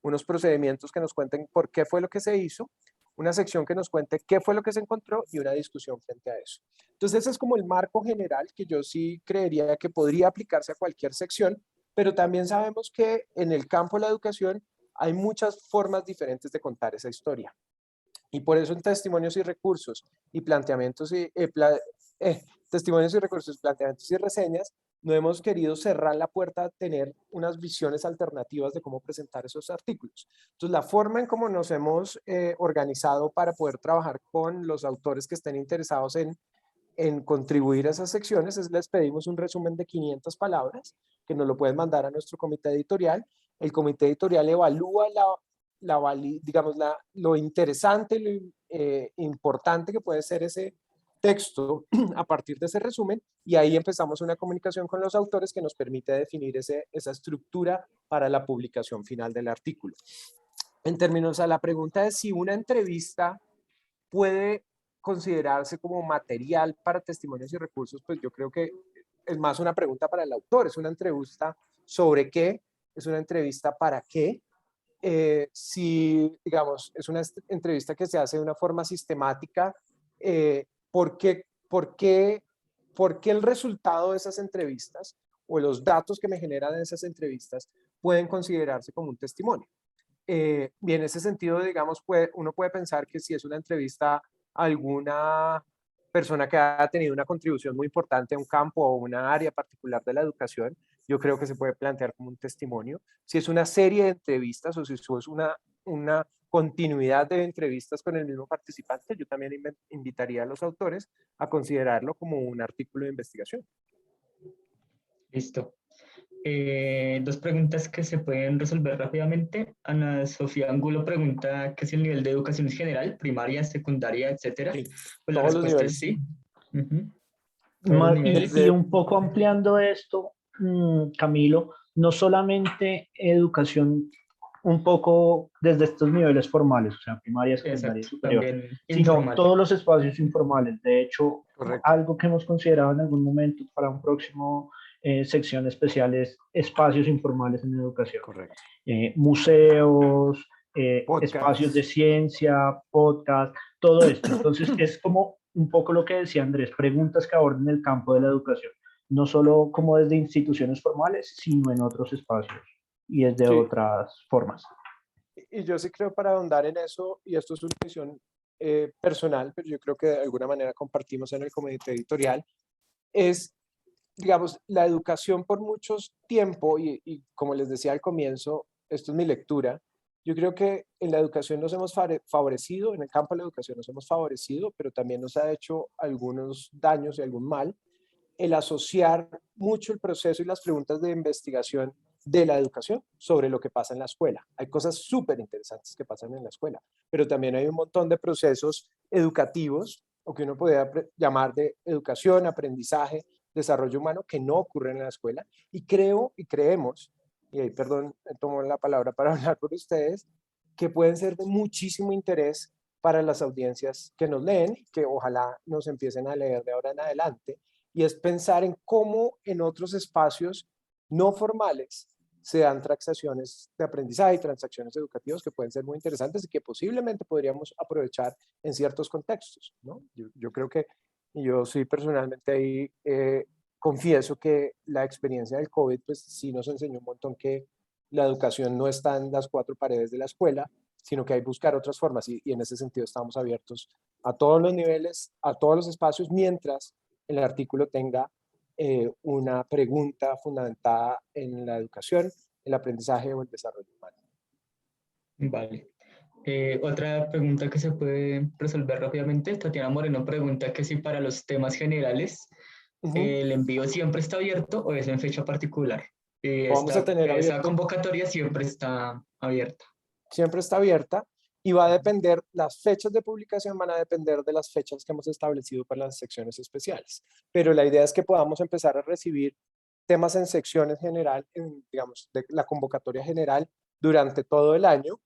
unos procedimientos que nos cuenten por qué fue lo que se hizo, una sección que nos cuente qué fue lo que se encontró y una discusión frente a eso. Entonces ese es como el marco general que yo sí creería que podría aplicarse a cualquier sección, pero también sabemos que en el campo de la educación hay muchas formas diferentes de contar esa historia. Y por eso en testimonios y recursos y planteamientos testimonios y recursos, planteamientos y reseñas, no hemos querido cerrar la puerta a tener unas visiones alternativas de cómo presentar esos artículos. Entonces, la forma en cómo nos hemos organizado para poder trabajar con los autores que estén interesados en contribuir a esas secciones es les pedimos un resumen de 500 palabras que nos lo pueden mandar a nuestro comité editorial. El comité editorial evalúa digamos, lo interesante, lo importante que puede ser ese texto a partir de ese resumen, y ahí empezamos una comunicación con los autores que nos permite definir esa estructura para la publicación final del artículo. En términos a la pregunta de si una entrevista puede considerarse como material para testimonios y recursos, pues yo creo que es más una pregunta para el autor, es una entrevista sobre qué, es una entrevista para qué. Si, digamos, es una entrevista que se hace de una forma sistemática, ¿por qué el resultado de esas entrevistas o los datos que me generan en esas entrevistas pueden considerarse como un testimonio? Y en ese sentido, digamos, uno puede pensar que si es una entrevista a alguna persona que ha tenido una contribución muy importante a un campo o una área particular de la educación, yo creo que se puede plantear como un testimonio. Si es una serie de entrevistas o si es una continuidad de entrevistas con el mismo participante, yo también invitaría a los autores a considerarlo como un artículo de investigación. Listo. Dos preguntas que se pueden resolver rápidamente. Ana Sofía Angulo pregunta qué es el nivel de educación general, primaria, secundaria, etcétera. Sí, Pues la todos los respuesta niveles. es sí. Todos los niveles. Y un poco ampliando esto, Camilo, no solamente educación un poco desde estos niveles formales, o sea, primaria, secundaria y Exacto, superior, también sino informal. todos los espacios informales. De hecho, Correcto. algo que hemos considerado en algún momento para un próximo sección especial es espacios informales en educación. Correcto. Museos, Podcast. espacios de ciencia, podcast, todo esto. Entonces, es como un poco lo que decía Andrés, preguntas que aborden el campo de la educación, no solo como desde instituciones formales, sino en otros espacios y desde Sí. otras formas. Y yo sí creo, para ahondar en eso, y esto es una visión personal, pero yo creo que de alguna manera compartimos en el comité editorial, es, digamos, la educación por mucho tiempo, y como les decía al comienzo, esto es mi lectura, yo creo que en la educación nos hemos favorecido, en el campo de la educación nos hemos favorecido, pero también nos ha hecho algunos daños y algún mal, el asociar mucho el proceso y las preguntas de investigación de la educación sobre lo que pasa en la escuela. Hay cosas súper interesantes que pasan en la escuela, pero también hay un montón de procesos educativos, o que uno podría llamar de educación, aprendizaje, desarrollo humano, que no ocurren en la escuela. Y creemos, y ahí, perdón, tomo la palabra para hablar por ustedes, que pueden ser de muchísimo interés para las audiencias que nos leen, que ojalá nos empiecen a leer de ahora en adelante, y es pensar en cómo en otros espacios no formales se dan transacciones de aprendizaje y transacciones educativas que pueden ser muy interesantes y que posiblemente podríamos aprovechar en ciertos contextos, ¿no? Yo creo que, y yo sí personalmente ahí confieso que la experiencia del COVID pues sí nos enseñó un montón que la educación no está en las cuatro paredes de la escuela, sino que hay que buscar otras formas, y en ese sentido estamos abiertos a todos los niveles, a todos los espacios, mientras el artículo tenga una pregunta fundamentada en la educación, el aprendizaje o el desarrollo humano. Vale. Otra pregunta que se puede resolver rápidamente. Tatiana Moreno pregunta que si para los temas generales el envío siempre está abierto o es en fecha particular. Vamos a tener Esa abierto. convocatoria siempre está abierta. Siempre está abierta, y va a depender, las fechas de publicación van a depender de las fechas que hemos establecido para las secciones especiales. Pero la idea es que podamos empezar a recibir temas en secciones general, digamos, de la convocatoria general durante todo el año.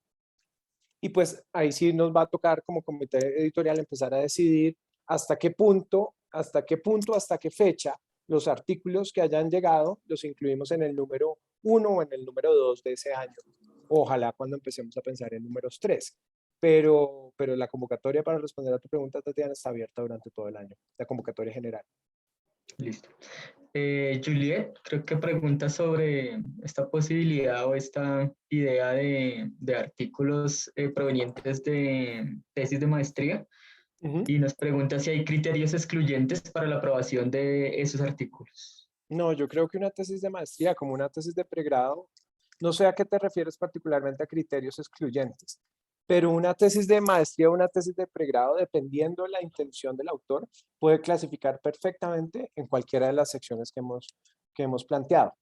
Y pues ahí sí nos va a tocar como comité editorial empezar a decidir hasta qué punto, hasta qué fecha los artículos que hayan llegado los incluimos en el número 1 o en el número 2 de ese año. Ojalá cuando empecemos a pensar en números 3. Pero la convocatoria para responder a tu pregunta, Tatiana, está abierta durante todo el año, la convocatoria general. Listo. Juliet, creo que pregunta sobre esta posibilidad o esta idea de artículos provenientes de tesis de maestría y nos pregunta si hay criterios excluyentes para la aprobación de esos artículos. No, yo creo que una tesis de maestría, como una tesis de pregrado, no sé a qué te refieres particularmente a criterios excluyentes, pero una tesis de maestría o una tesis de pregrado, dependiendo de la intención del autor, puede clasificar perfectamente en cualquiera de las secciones que hemos planteado.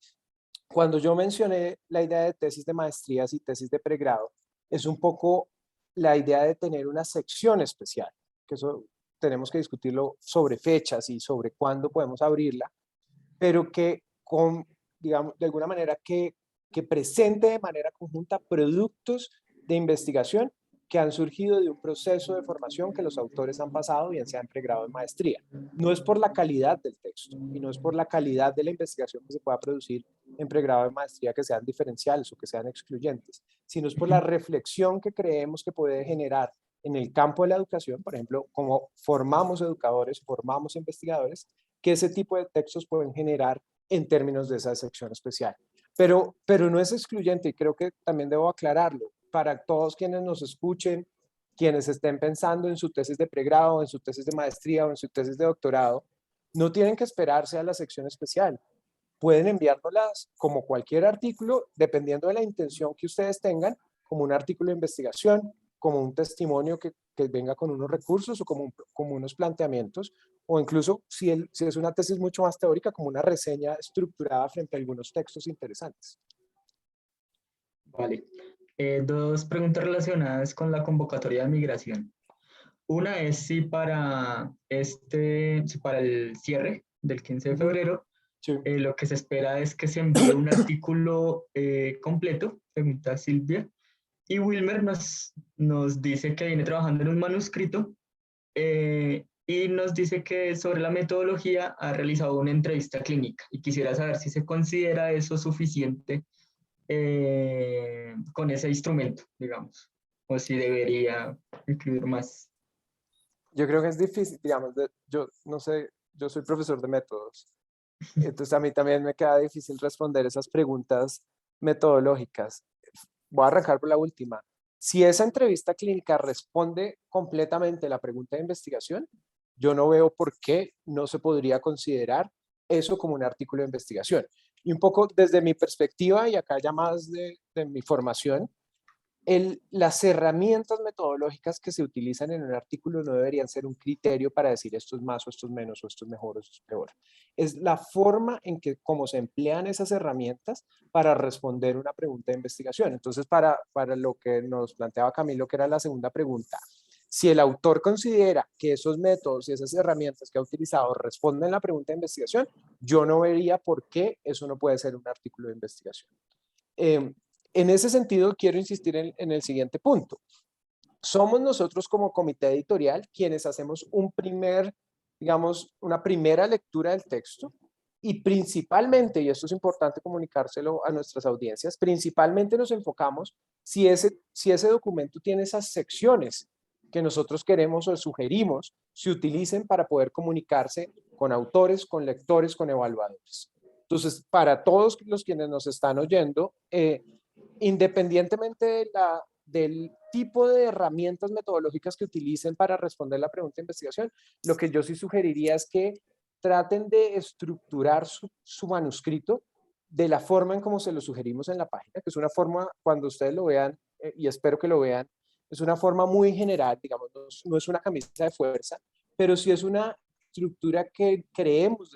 Cuando yo mencioné la idea de tesis de maestrías y tesis de pregrado, es un poco la idea de tener una sección especial, que eso tenemos que discutirlo sobre fechas y sobre cuándo podemos abrirla, pero que digamos, de alguna manera que presente de manera conjunta productos de investigación que han surgido de un proceso de formación que los autores han pasado, bien sea en pregrado o en maestría. No es por la calidad del texto y no es por la calidad de la investigación que se pueda producir en pregrado o en maestría que sean diferenciales o que sean excluyentes, sino es por la reflexión que creemos que puede generar en el campo de la educación, por ejemplo, como formamos educadores, formamos investigadores, que ese tipo de textos pueden generar en términos de esa sección especial. Pero no es excluyente y creo que también debo aclararlo para todos quienes nos escuchen, quienes estén pensando en su tesis de pregrado, en su tesis de maestría o en su tesis de doctorado, no tienen que esperarse a la sección especial. Pueden enviárnoslas como cualquier artículo, dependiendo de la intención que ustedes tengan, como un artículo de investigación, como un testimonio que venga con unos recursos o como unos planteamientos, o incluso si es una tesis mucho más teórica, como una reseña estructurada frente a algunos textos interesantes. Vale. Dos preguntas relacionadas con la convocatoria de migración. Una es si para el cierre del 15 de febrero, Sí. lo que se espera es que se envíe un artículo completo, pregunta Silvia, y Wilmer nos dice que viene trabajando en un manuscrito y nos dice que sobre la metodología ha realizado una entrevista clínica y quisiera saber si se considera eso suficiente con ese instrumento, digamos, o si debería incluir más. Yo creo que es difícil, digamos, yo no sé, yo soy profesor de métodos, entonces a mí también me queda difícil responder esas preguntas metodológicas. Voy a arrancar por la última. Si esa entrevista clínica responde completamente la pregunta de investigación, yo no veo por qué no se podría considerar eso como un artículo de investigación. Y un poco desde mi perspectiva, y acá ya más de mi formación, las herramientas metodológicas que se utilizan en un artículo no deberían ser un criterio para decir esto es más o esto es menos o esto es mejor o esto es peor. Es la forma en que cómo se emplean esas herramientas para responder una pregunta de investigación. Entonces, para lo que nos planteaba Camilo, que era la segunda pregunta, si el autor considera que esos métodos y esas herramientas que ha utilizado responden a la pregunta de investigación, yo no vería por qué eso no puede ser un artículo de investigación. En ese sentido, quiero insistir en el siguiente punto. Somos nosotros como comité editorial quienes hacemos una primera lectura del texto y principalmente, y esto es importante comunicárselo a nuestras audiencias, principalmente nos enfocamos si ese documento tiene esas secciones que nosotros queremos o sugerimos se utilicen para poder comunicarse con autores, con lectores, con evaluadores. Entonces, para todos los quienes nos están oyendo, independientemente del tipo de herramientas metodológicas que utilicen para responder la pregunta de investigación, lo que yo sí sugeriría es que traten de estructurar su manuscrito de la forma en como se lo sugerimos en la página, que es una forma, cuando ustedes lo vean, y espero que lo vean, es una forma muy general, digamos, no es una camisa de fuerza, pero sí es una estructura que creemos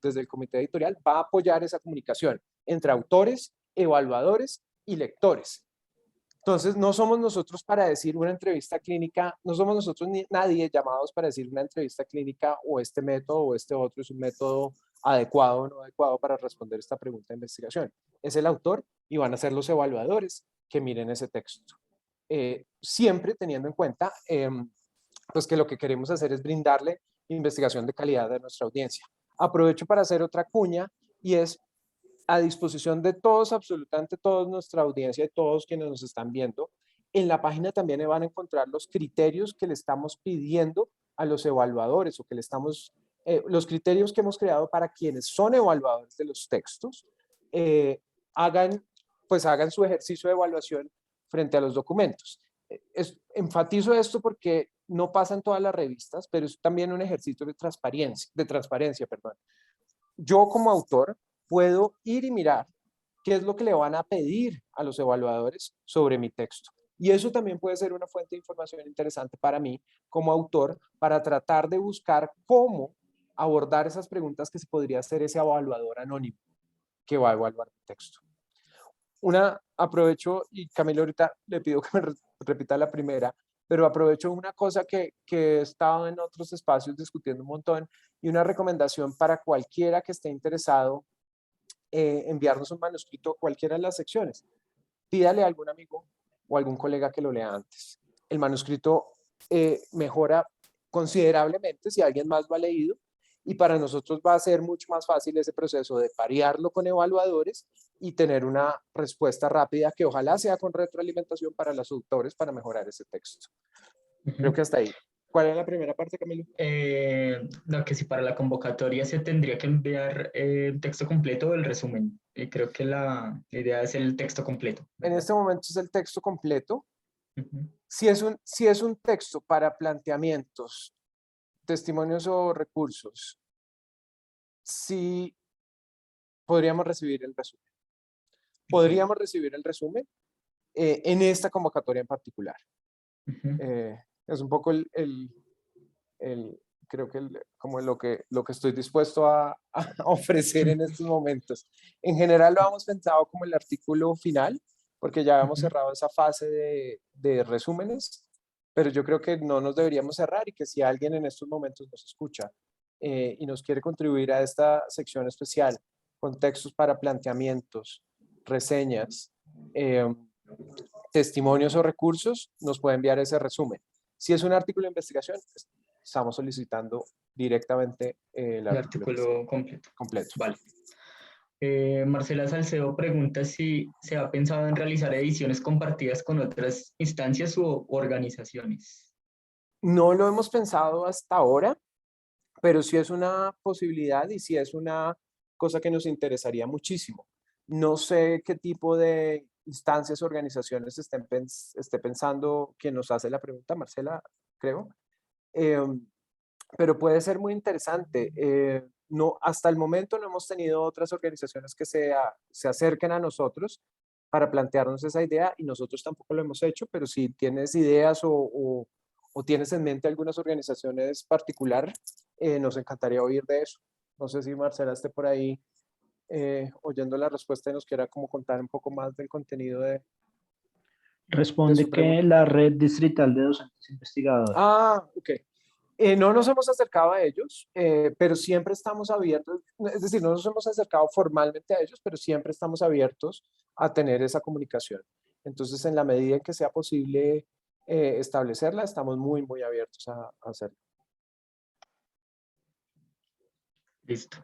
desde el comité editorial va a apoyar esa comunicación entre autores, evaluadores y lectores. Entonces, no somos nosotros para decir una entrevista clínica, no somos nosotros ni nadie llamados para decir una entrevista clínica o este método o este otro es un método adecuado o no adecuado para responder esta pregunta de investigación. Es el autor y van a ser los evaluadores que miren ese texto. Siempre teniendo en cuenta pues que lo que queremos hacer es brindarle investigación de calidad a nuestra audiencia. Aprovecho para hacer otra cuña y es a disposición de todos, absolutamente toda nuestra audiencia y todos quienes nos están viendo. En la página también van a encontrar los criterios que le estamos pidiendo a los evaluadores o que le estamos, los criterios que hemos creado para quienes son evaluadores de los textos, hagan su ejercicio de evaluación frente a los documentos. Enfatizo esto porque no pasa en todas las revistas, pero es también un ejercicio de transparencia, perdón. Yo como autor puedo ir y mirar qué es lo que le van a pedir a los evaluadores sobre mi texto. Y eso también puede ser una fuente de información interesante para mí como autor, para tratar de buscar cómo abordar esas preguntas que se podría hacer ese evaluador anónimo que va a evaluar mi texto. Aprovecho, y Camilo ahorita le pido que me repita la primera, pero aprovecho una cosa que he estado en otros espacios discutiendo un montón, y una recomendación para cualquiera que esté interesado enviarnos un manuscrito a cualquiera de las secciones. Pídale a algún amigo o algún colega que lo lea antes. El manuscrito mejora considerablemente si alguien más lo ha leído, y para nosotros va a ser mucho más fácil ese proceso de parearlo con evaluadores y tener una respuesta rápida que ojalá sea con retroalimentación para los autores para mejorar ese texto. Creo que hasta ahí. ¿Cuál es la primera parte, Camilo? No, que si para la convocatoria se tendría que enviar el texto completo o el resumen. Y creo que la idea es el texto completo, ¿verdad? En este momento es el texto completo. Uh-huh. Si es un texto para planteamientos, testimonios o recursos, sí podríamos recibir el resumen. Podríamos recibir el resumen en esta convocatoria en particular. Uh-huh. Es un poco creo que como lo que estoy dispuesto a ofrecer en estos momentos. En general lo hemos pensado como el artículo final, porque ya hemos cerrado esa fase de resúmenes, pero yo creo que no nos deberíamos cerrar, y que si alguien en estos momentos nos escucha y nos quiere contribuir a esta sección especial con textos para planteamientos, reseñas, testimonios o recursos, nos puede enviar ese resumen. Si es un artículo de investigación, estamos solicitando directamente el artículo completo. Vale. Marcela Salcedo pregunta si se ha pensado en realizar ediciones compartidas con otras instancias u organizaciones. No lo hemos pensado hasta ahora, pero sí es una posibilidad y sí es una cosa que nos interesaría muchísimo. No sé qué tipo de instancias o organizaciones esté pensando quien nos hace la pregunta, Marcela, creo. Pero puede ser muy interesante. No, hasta el momento no hemos tenido otras organizaciones que se acerquen a nosotros para plantearnos esa idea, y nosotros tampoco lo hemos hecho, pero si tienes ideas o tienes en mente algunas organizaciones particular, nos encantaría oír de eso. No sé si Marcela esté por ahí oyendo la respuesta y nos quiera como contar un poco más del contenido de Responde su que pregunta. la Red Distrital de Docentes Investigadores. Ah, ok. No nos hemos acercado a ellos, pero siempre estamos abiertos, es decir, no nos hemos acercado formalmente a ellos, pero siempre estamos abiertos a tener esa comunicación. Entonces, en la medida en que sea posible establecerla, estamos muy, muy abiertos a hacerlo. Listo.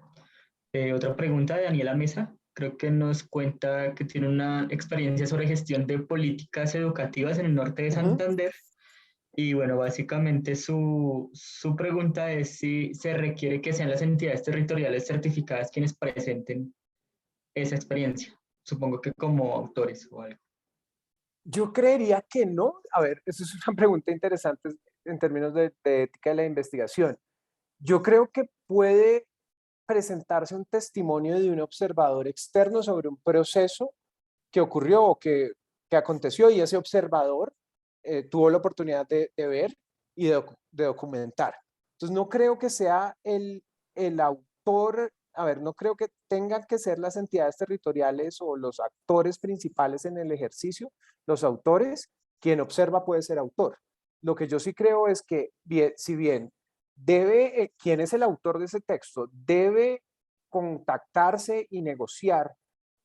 Otra pregunta de Daniela Mesa. Creo que nos cuenta que tiene una experiencia sobre gestión de políticas educativas en el norte de Santander. Y bueno, básicamente su pregunta es si se requiere que sean las entidades territoriales certificadas quienes presenten esa experiencia. Supongo que como autores o algo. Yo creería que no. A ver, eso es una pregunta interesante en términos de ética de la investigación. Yo creo que puede presentarse un testimonio de un observador externo sobre un proceso que ocurrió o que aconteció, y ese observador tuvo la oportunidad de ver y de documentar. Entonces no creo que sea el autor, a ver, no creo que tengan que ser las entidades territoriales o los actores principales en el ejercicio, los autores. Quien observa puede ser autor. Lo que yo sí creo es que, si bien debe, quien es el autor de ese texto, debe contactarse y negociar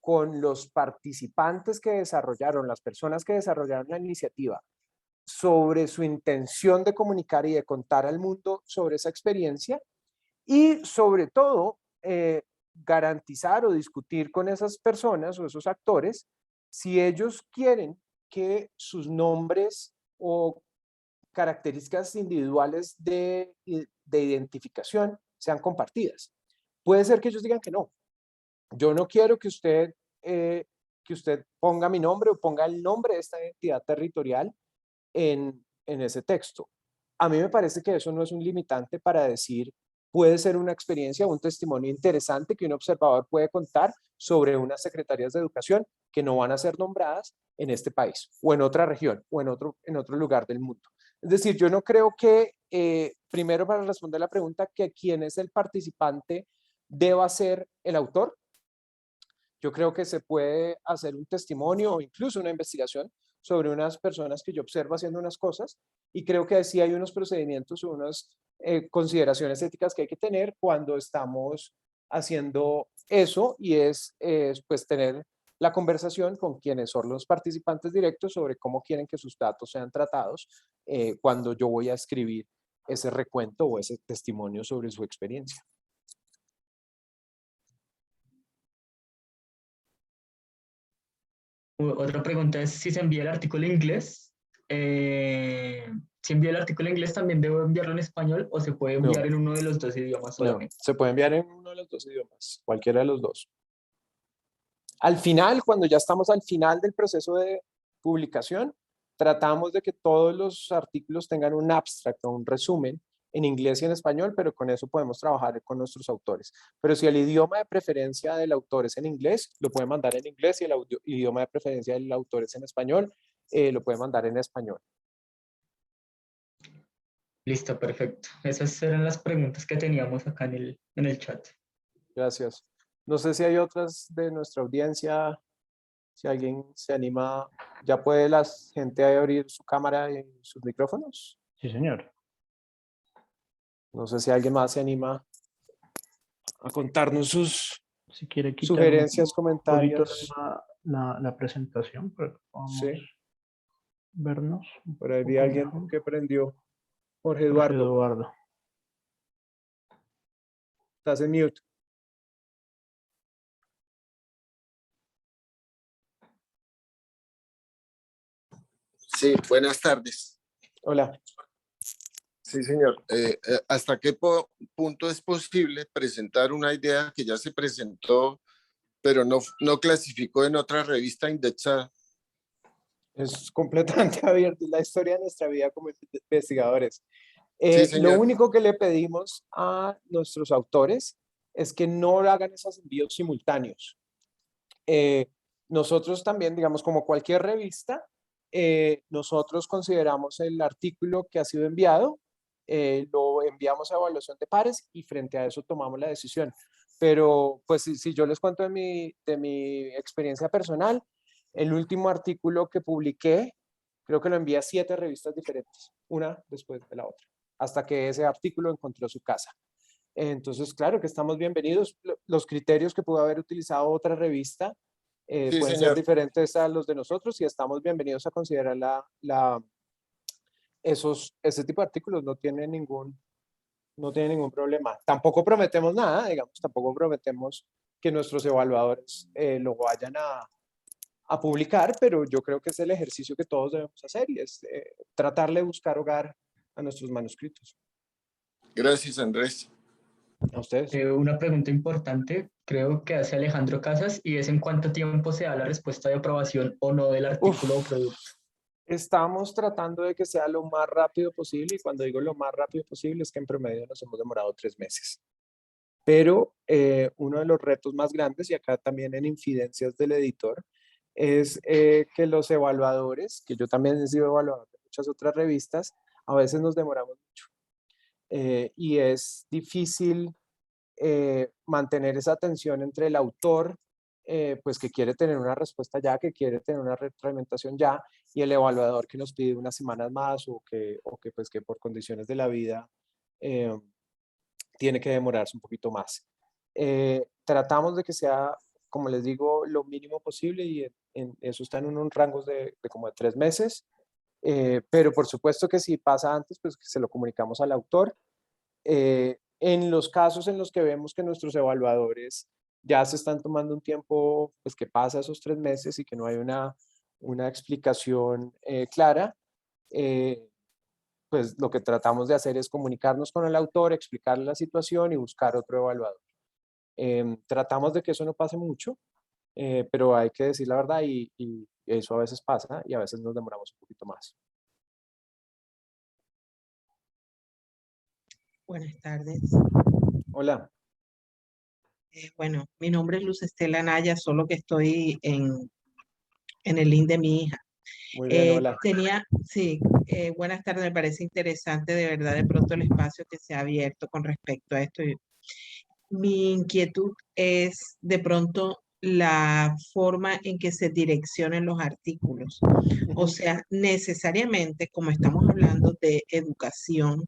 con los participantes que desarrollaron, las personas que desarrollaron la iniciativa, sobre su intención de comunicar y de contar al mundo sobre esa experiencia, y sobre todo garantizar o discutir con esas personas o esos actores si ellos quieren que sus nombres o características individuales de identificación sean compartidas. Puede ser que ellos digan que no. Yo no quiero que usted ponga mi nombre o ponga el nombre de esta entidad territorial en ese texto. A mí me parece que eso no es un limitante para decir, puede ser una experiencia, un testimonio interesante que un observador puede contar sobre unas secretarías de educación que no van a ser nombradas en este país o en otra región o en otro lugar del mundo. Es decir, yo no creo que, primero para responder la pregunta, que quién es el participante deba ser el autor. Yo creo que se puede hacer un testimonio o incluso una investigación sobre unas personas que yo observo haciendo unas cosas, y creo que sí hay unos procedimientos o unas consideraciones éticas que hay que tener cuando estamos haciendo eso, y es pues tener la conversación con quienes son los participantes directos sobre cómo quieren que sus datos sean tratados cuando yo voy a escribir ese recuento o ese testimonio sobre su experiencia. Otra pregunta es si se envía el artículo en inglés. Si envía el artículo en inglés, ¿también debo enviarlo en español o se puede enviar No, en uno de los dos idiomas no, solamente? se puede enviar en uno de los dos idiomas, cualquiera de los dos. Al final, cuando ya estamos al final del proceso de publicación, tratamos de que todos los artículos tengan un abstract o un resumen en inglés y en español, pero con eso podemos trabajar con nuestros autores. Pero si el idioma de preferencia del autor es en inglés, lo puede mandar en inglés, y el idioma de preferencia del autor es en español, lo puede mandar en español. Listo, perfecto. Esas eran las preguntas que teníamos acá en el chat. Gracias. No sé si hay otras de nuestra audiencia. Si alguien se anima, ¿ya puede la gente abrir su cámara y sus micrófonos? Sí, señor. No sé si alguien más se anima a contarnos sus Si quiere quitar un sugerencias, poquito comentarios. la presentación para que podamos Sí, vernos un por ahí vi a poco alguien mejor. que prendió. Jorge Jorge Eduardo, Eduardo. estás en mute. Sí, buenas tardes. Hola. Sí, señor. ¿Hasta qué punto es posible presentar una idea que ya se presentó, pero no clasificó en otra revista indexada? Es completamente abierto, es la historia de nuestra vida como investigadores. Sí, Lo señor. único que le pedimos a nuestros autores es que no hagan esos envíos simultáneos. Nosotros también, digamos, como cualquier revista, nosotros consideramos el artículo que ha sido enviado, lo enviamos a evaluación de pares y frente a eso tomamos la decisión. Pero pues si yo les cuento de mi experiencia personal, el último artículo que publiqué, creo que lo envié a 7 revistas diferentes, una después de la otra, hasta que ese artículo encontró su casa. Entonces, claro que estamos bienvenidos. Los criterios que pudo haber utilizado otra revista Sí, pueden ser señor. diferentes a los de nosotros, y estamos bienvenidos a considerar ese tipo de artículos. No tiene ningún problema. Tampoco prometemos nada, digamos, tampoco prometemos que nuestros evaluadores lo vayan a publicar, pero yo creo que es el ejercicio que todos debemos hacer, y es tratar de buscar hogar a nuestros manuscritos. Gracias, Andrés. A ustedes. Una pregunta importante, creo que hace Alejandro Casas, y es en cuánto tiempo se da la respuesta de aprobación o no del artículo o producto. Estamos tratando de que sea lo más rápido posible, y cuando digo lo más rápido posible es que en promedio nos hemos demorado 3 meses. Pero uno de los retos más grandes, y acá también en infidencias del editor, es que los evaluadores, que yo también he sido evaluador de muchas otras revistas, a veces nos demoramos mucho. Y es difícil mantener esa tensión entre el autor, pues que quiere tener una respuesta ya, que quiere tener una retroalimentación ya, y el evaluador que nos pide unas semanas más, o que pues que por condiciones de la vida tiene que demorarse un poquito más. Tratamos de que sea como les digo, lo mínimo posible y eso está en unos rangos de como de 3 meses. Pero por supuesto que si pasa antes, pues que se lo comunicamos al autor. En los casos en los que vemos que nuestros evaluadores ya se están tomando un tiempo, pues que pasa esos 3 meses y que no hay una explicación clara, pues lo que tratamos de hacer es comunicarnos con el autor, explicarle la situación y buscar otro evaluador. Tratamos de que eso no pase mucho, pero hay que decir la verdad y eso a veces pasa y a veces nos demoramos un poquito más. Buenas tardes. Hola. Bueno, mi nombre es Luz Estela Naya, solo que estoy en el link de mi hija. Muy bien, hola. Buenas tardes, me parece interesante de verdad de pronto el espacio que se ha abierto con respecto a esto. Mi inquietud es de pronto la forma en que se direccionen los artículos. O sea, necesariamente, como estamos hablando de educación,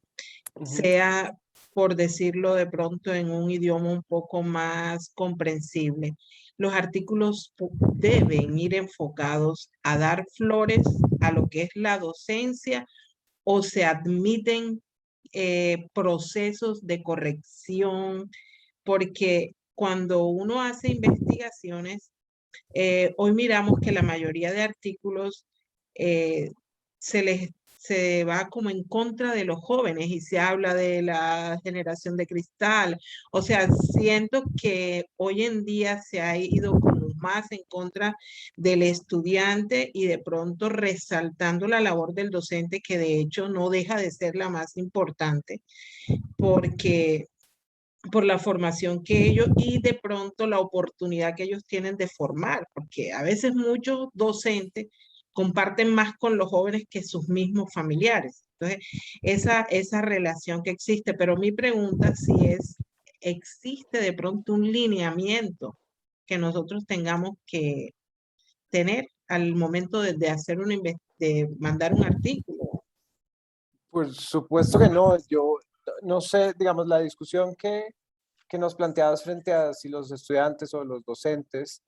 sea, por decirlo de pronto en un idioma un poco más comprensible, los artículos deben ir enfocados a dar flores a lo que es la docencia o se admiten procesos de corrección, porque cuando uno hace investigaciones, hoy miramos que la mayoría de artículos se va como en contra de los jóvenes y se habla de la generación de cristal. O sea, siento que hoy en día se ha ido como más en contra del estudiante y de pronto resaltando la labor del docente, que de hecho no deja de ser la más importante, porque por la formación que ellos y de pronto la oportunidad que ellos tienen de formar, porque a veces muchos docentes comparten más con los jóvenes que sus mismos familiares. Entonces, esa relación que existe, pero mi pregunta si existe de pronto un lineamiento que nosotros tengamos que tener al momento de hacer de mandar un artículo. Por supuesto que no. Yo no sé, digamos, la discusión que nos planteabas frente a si los estudiantes o los docentes,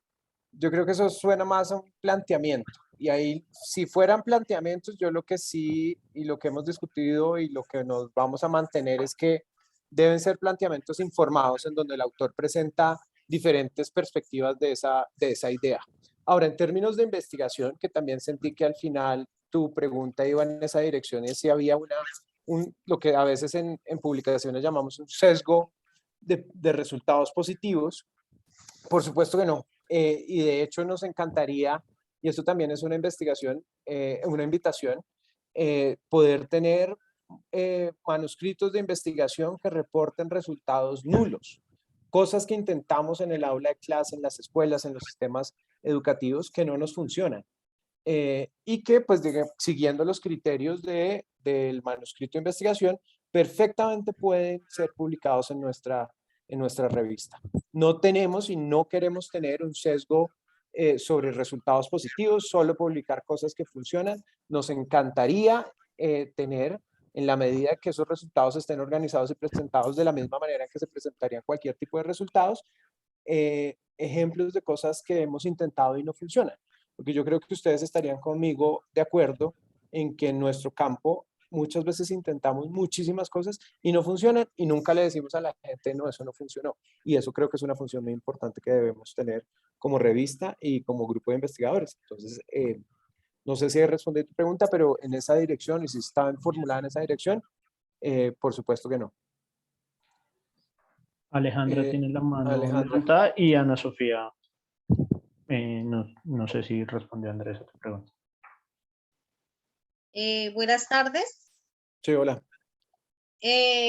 yo creo que eso suena más a un planteamiento. Y ahí, si fueran planteamientos, yo lo que sí, y lo que hemos discutido y lo que nos vamos a mantener es que deben ser planteamientos informados en donde el autor presenta diferentes perspectivas de esa idea. Ahora, en términos de investigación, que también sentí que al final tu pregunta iba en esa dirección, es si había lo que a veces en publicaciones llamamos un sesgo de resultados positivos. Por supuesto que no. Y de hecho nos encantaría, y esto también es una investigación, una invitación, poder tener manuscritos de investigación que reporten resultados nulos. Cosas que intentamos en el aula de clase, en las escuelas, en los sistemas educativos que no nos funcionan. Y que, pues, siguiendo los criterios del manuscrito de investigación, perfectamente pueden ser publicados en nuestra revista. No tenemos y no queremos tener un sesgo sobre resultados positivos, solo publicar cosas que funcionan. Nos encantaría tener, en la medida que esos resultados estén organizados y presentados de la misma manera que se presentarían cualquier tipo de resultados, ejemplos de cosas que hemos intentado y no funcionan. Porque yo creo que ustedes estarían conmigo de acuerdo en que en nuestro campo muchas veces intentamos muchísimas cosas y no funcionan y nunca le decimos a la gente, no, eso no funcionó. Y eso creo que es una función muy importante que debemos tener como revista y como grupo de investigadores. Entonces, no sé si he respondido tu pregunta, pero en esa dirección, y si está formulada en esa dirección, por supuesto que no. Alejandra tiene la mano Alejandra. levantada y Ana Sofía, no sé si respondió Andrés a tu pregunta. Buenas tardes. Sí, hola.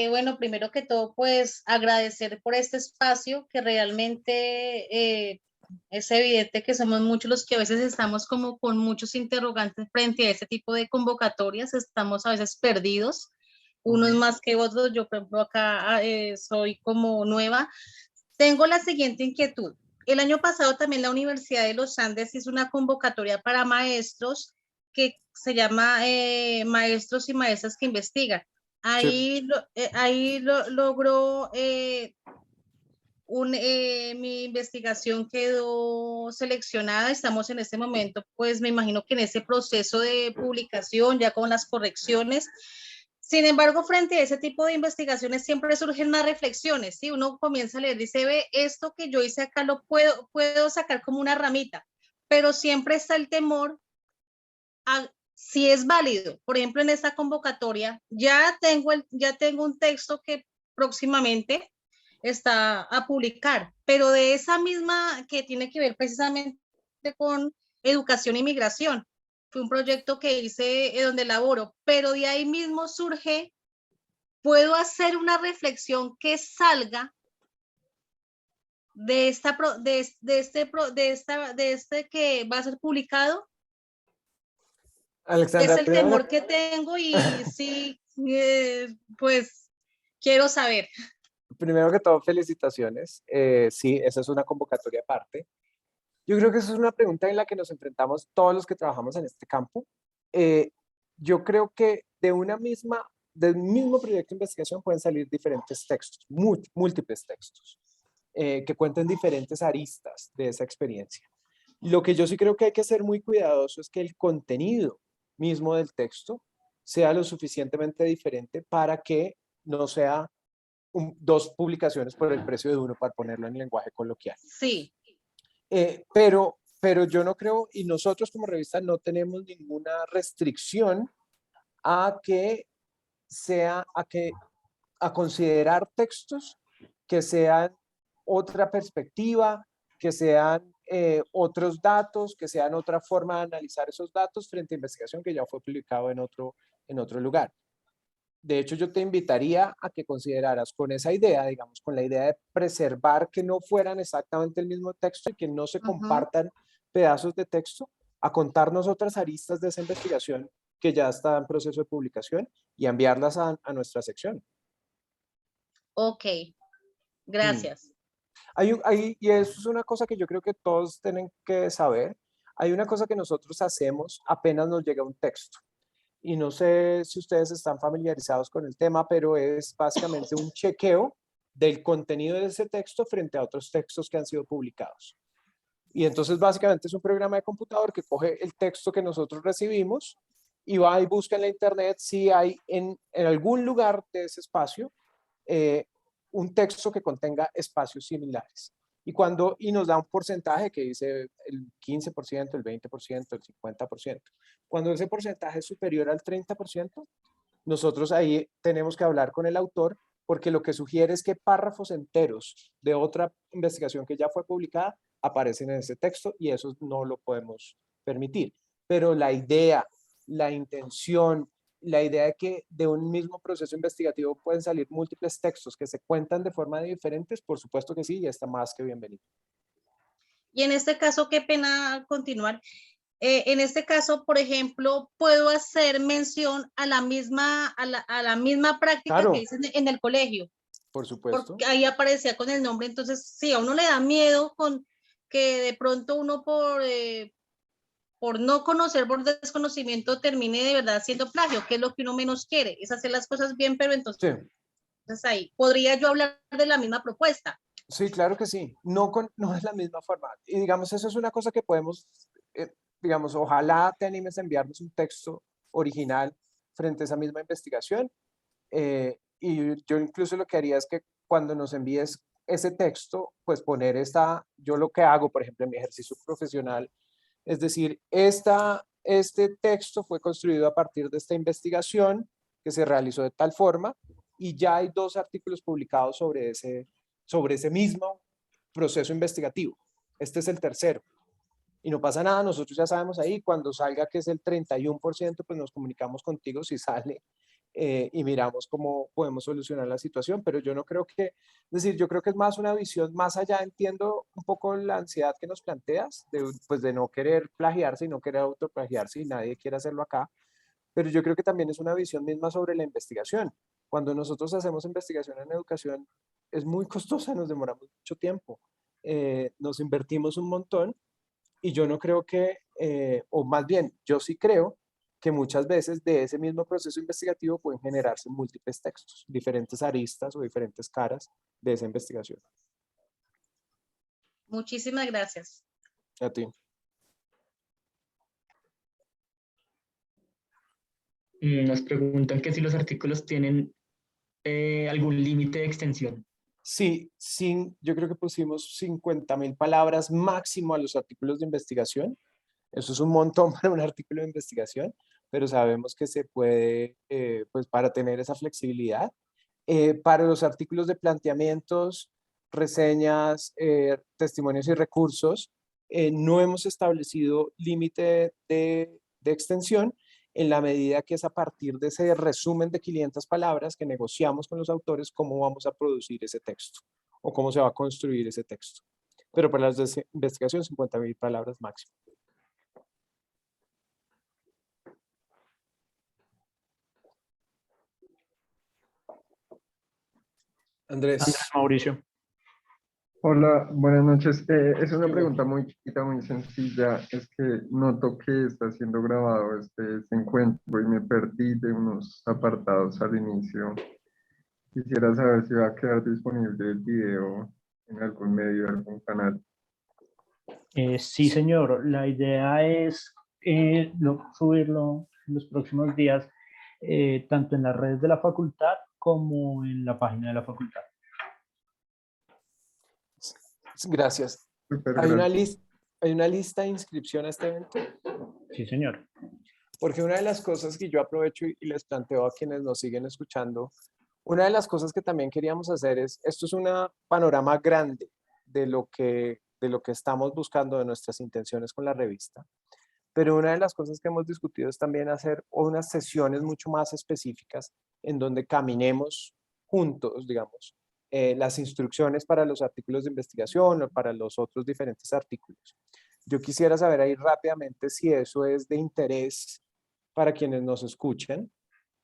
Bueno, primero que todo, pues agradecer por este espacio que realmente es evidente que somos muchos los que a veces estamos como con muchos interrogantes frente a este tipo de convocatorias, estamos a veces perdidos, unos más que otros. Yo, por ejemplo, acá soy como nueva. Tengo la siguiente inquietud. El año pasado también la Universidad de los Andes hizo una convocatoria para maestros que se llama Maestros y Maestras que Investigan. Ahí, Sí. logró mi investigación quedó seleccionada, estamos en este momento, pues me imagino que en ese proceso de publicación, ya con las correcciones. Sin embargo, frente a ese tipo de investigaciones siempre surgen más reflexiones, ¿sí? Uno comienza a leer, dice, ve, esto que yo hice acá lo puedo sacar como una ramita, pero siempre está el temor a si es válido. Por ejemplo, en esta convocatoria ya tengo un texto que próximamente está a publicar, pero de esa misma que tiene que ver precisamente con educación e inmigración. Fue un proyecto que hice donde laboro, pero de ahí mismo surge, puedo hacer una reflexión que salga de este que va a ser publicado. Alexandra, Es el temor que tengo y sí, pues quiero saber. primero que todo, felicitaciones. Sí, esa es una convocatoria aparte. Yo creo que esa es una pregunta en la que nos enfrentamos todos los que trabajamos en este campo. Yo creo que del mismo proyecto de investigación pueden salir diferentes textos, múltiples textos, que cuenten diferentes aristas de esa experiencia. Lo que yo sí creo que hay que ser muy cuidadoso es que el contenido mismo del texto sea lo suficientemente diferente para que no sea dos publicaciones por el precio de uno, para ponerlo en lenguaje coloquial. Sí. Pero yo no creo, y nosotros como revista no tenemos ninguna restricción a considerar textos que sean otra perspectiva, que sean otros datos, que sean otra forma de analizar esos datos frente a investigación que ya fue publicado en otro lugar. De hecho, yo te invitaría a que consideraras con esa idea, digamos, con la idea de preservar que no fueran exactamente el mismo texto y que no se compartan pedazos de texto, a contarnos otras aristas de esa investigación que ya está en proceso de publicación y enviarlas a nuestra sección. Ok, gracias. Y eso es una cosa que yo creo que todos tienen que saber. Hay una cosa que nosotros hacemos apenas nos llega un texto. Y no sé si ustedes están familiarizados con el tema, pero es básicamente un chequeo del contenido de ese texto frente a otros textos que han sido publicados. Y entonces básicamente es un programa de computador que coge el texto que nosotros recibimos y va y busca en la internet si hay en algún lugar de ese espacio un texto que contenga espacios similares. Y nos da un porcentaje que dice el 15%, el 20%, el 50%. Cuando ese porcentaje es superior al 30%, nosotros ahí tenemos que hablar con el autor, porque lo que sugiere es que párrafos enteros de otra investigación que ya fue publicada aparecen en ese texto y eso no lo podemos permitir. Pero la idea, la intención, la idea de que de un mismo proceso investigativo pueden salir múltiples textos que se cuentan de forma diferentes, por supuesto que sí, y está más que bienvenido. Y en este caso, qué pena continuar. En este caso, por ejemplo, puedo hacer mención a la misma práctica Claro, que hice en el colegio. por supuesto. Porque ahí aparecía con el nombre, entonces sí, a uno le da miedo con que de pronto uno por no conocer, por desconocimiento, termine de verdad siendo plagio, que es lo que uno menos quiere, es hacer las cosas bien, pero entonces, Sí. entonces ahí, ¿podría yo hablar de la misma propuesta? Sí, claro que sí. No es la misma forma. Y digamos, eso es una cosa que podemos, digamos, ojalá te animes a enviarnos un texto original frente a esa misma investigación. Y yo incluso lo que haría es que cuando nos envíes ese texto, pues yo lo que hago, por ejemplo, en mi ejercicio profesional, es decir, este texto fue construido a partir de esta investigación que se realizó de tal forma y ya hay 2 artículos publicados sobre ese mismo proceso investigativo. Este es el tercero. Y no pasa nada, nosotros ya sabemos ahí, cuando salga que es el 31%, pues nos comunicamos contigo si sale y miramos cómo podemos solucionar la situación, pero yo no creo es decir, yo creo que es más una visión más allá, entiendo un poco la ansiedad que nos planteas, pues de no querer plagiarse y no querer autoplagiarse y nadie quiere hacerlo acá, pero yo creo que también es una visión misma sobre la investigación. Cuando nosotros hacemos investigación en educación, es muy costosa, nos demoramos mucho tiempo, nos invertimos un montón y yo no creo o más bien, yo sí creo que muchas veces de ese mismo proceso investigativo pueden generarse múltiples textos, diferentes aristas o diferentes caras de esa investigación. Muchísimas gracias. A ti. Nos preguntan que si los artículos tienen algún límite de extensión. Sí, yo creo que pusimos 50.000 palabras máximo a los artículos de investigación. Eso es un montón para un artículo de investigación, pero sabemos que se puede, pues para tener esa flexibilidad. Para los artículos de planteamientos, reseñas, testimonios y recursos, no hemos establecido límite de extensión en la medida que es a partir de ese resumen de 500 palabras que negociamos con los autores cómo vamos a producir ese texto o cómo se va a construir ese texto. Pero para las de investigación, 50.000 palabras máximo. Andrés. Andrés Mauricio. Hola, buenas noches. Es una Sí, pregunta muy chiquita, muy sencilla. Es que noto que está siendo grabado este encuentro y me perdí de unos apartados al inicio. Quisiera saber si va a quedar disponible el video en algún medio, algún canal. Sí, señor. La idea es subirlo en los próximos días, tanto en las redes de la facultad como en la página de la facultad. Gracias. Súper, ¿Hay gracias. una lista de inscripción a este evento? Sí, señor. Porque una de las cosas que yo aprovecho y les planteo a quienes nos siguen escuchando, una de las cosas que también queríamos hacer es, esto es un panorama grande de lo que estamos buscando, de nuestras intenciones con la revista. Pero una de las cosas que hemos discutido es también hacer unas sesiones mucho más específicas en donde caminemos juntos, digamos, las instrucciones para los artículos de investigación o para los otros diferentes artículos. Yo quisiera saber ahí rápidamente si eso es de interés para quienes nos escuchen,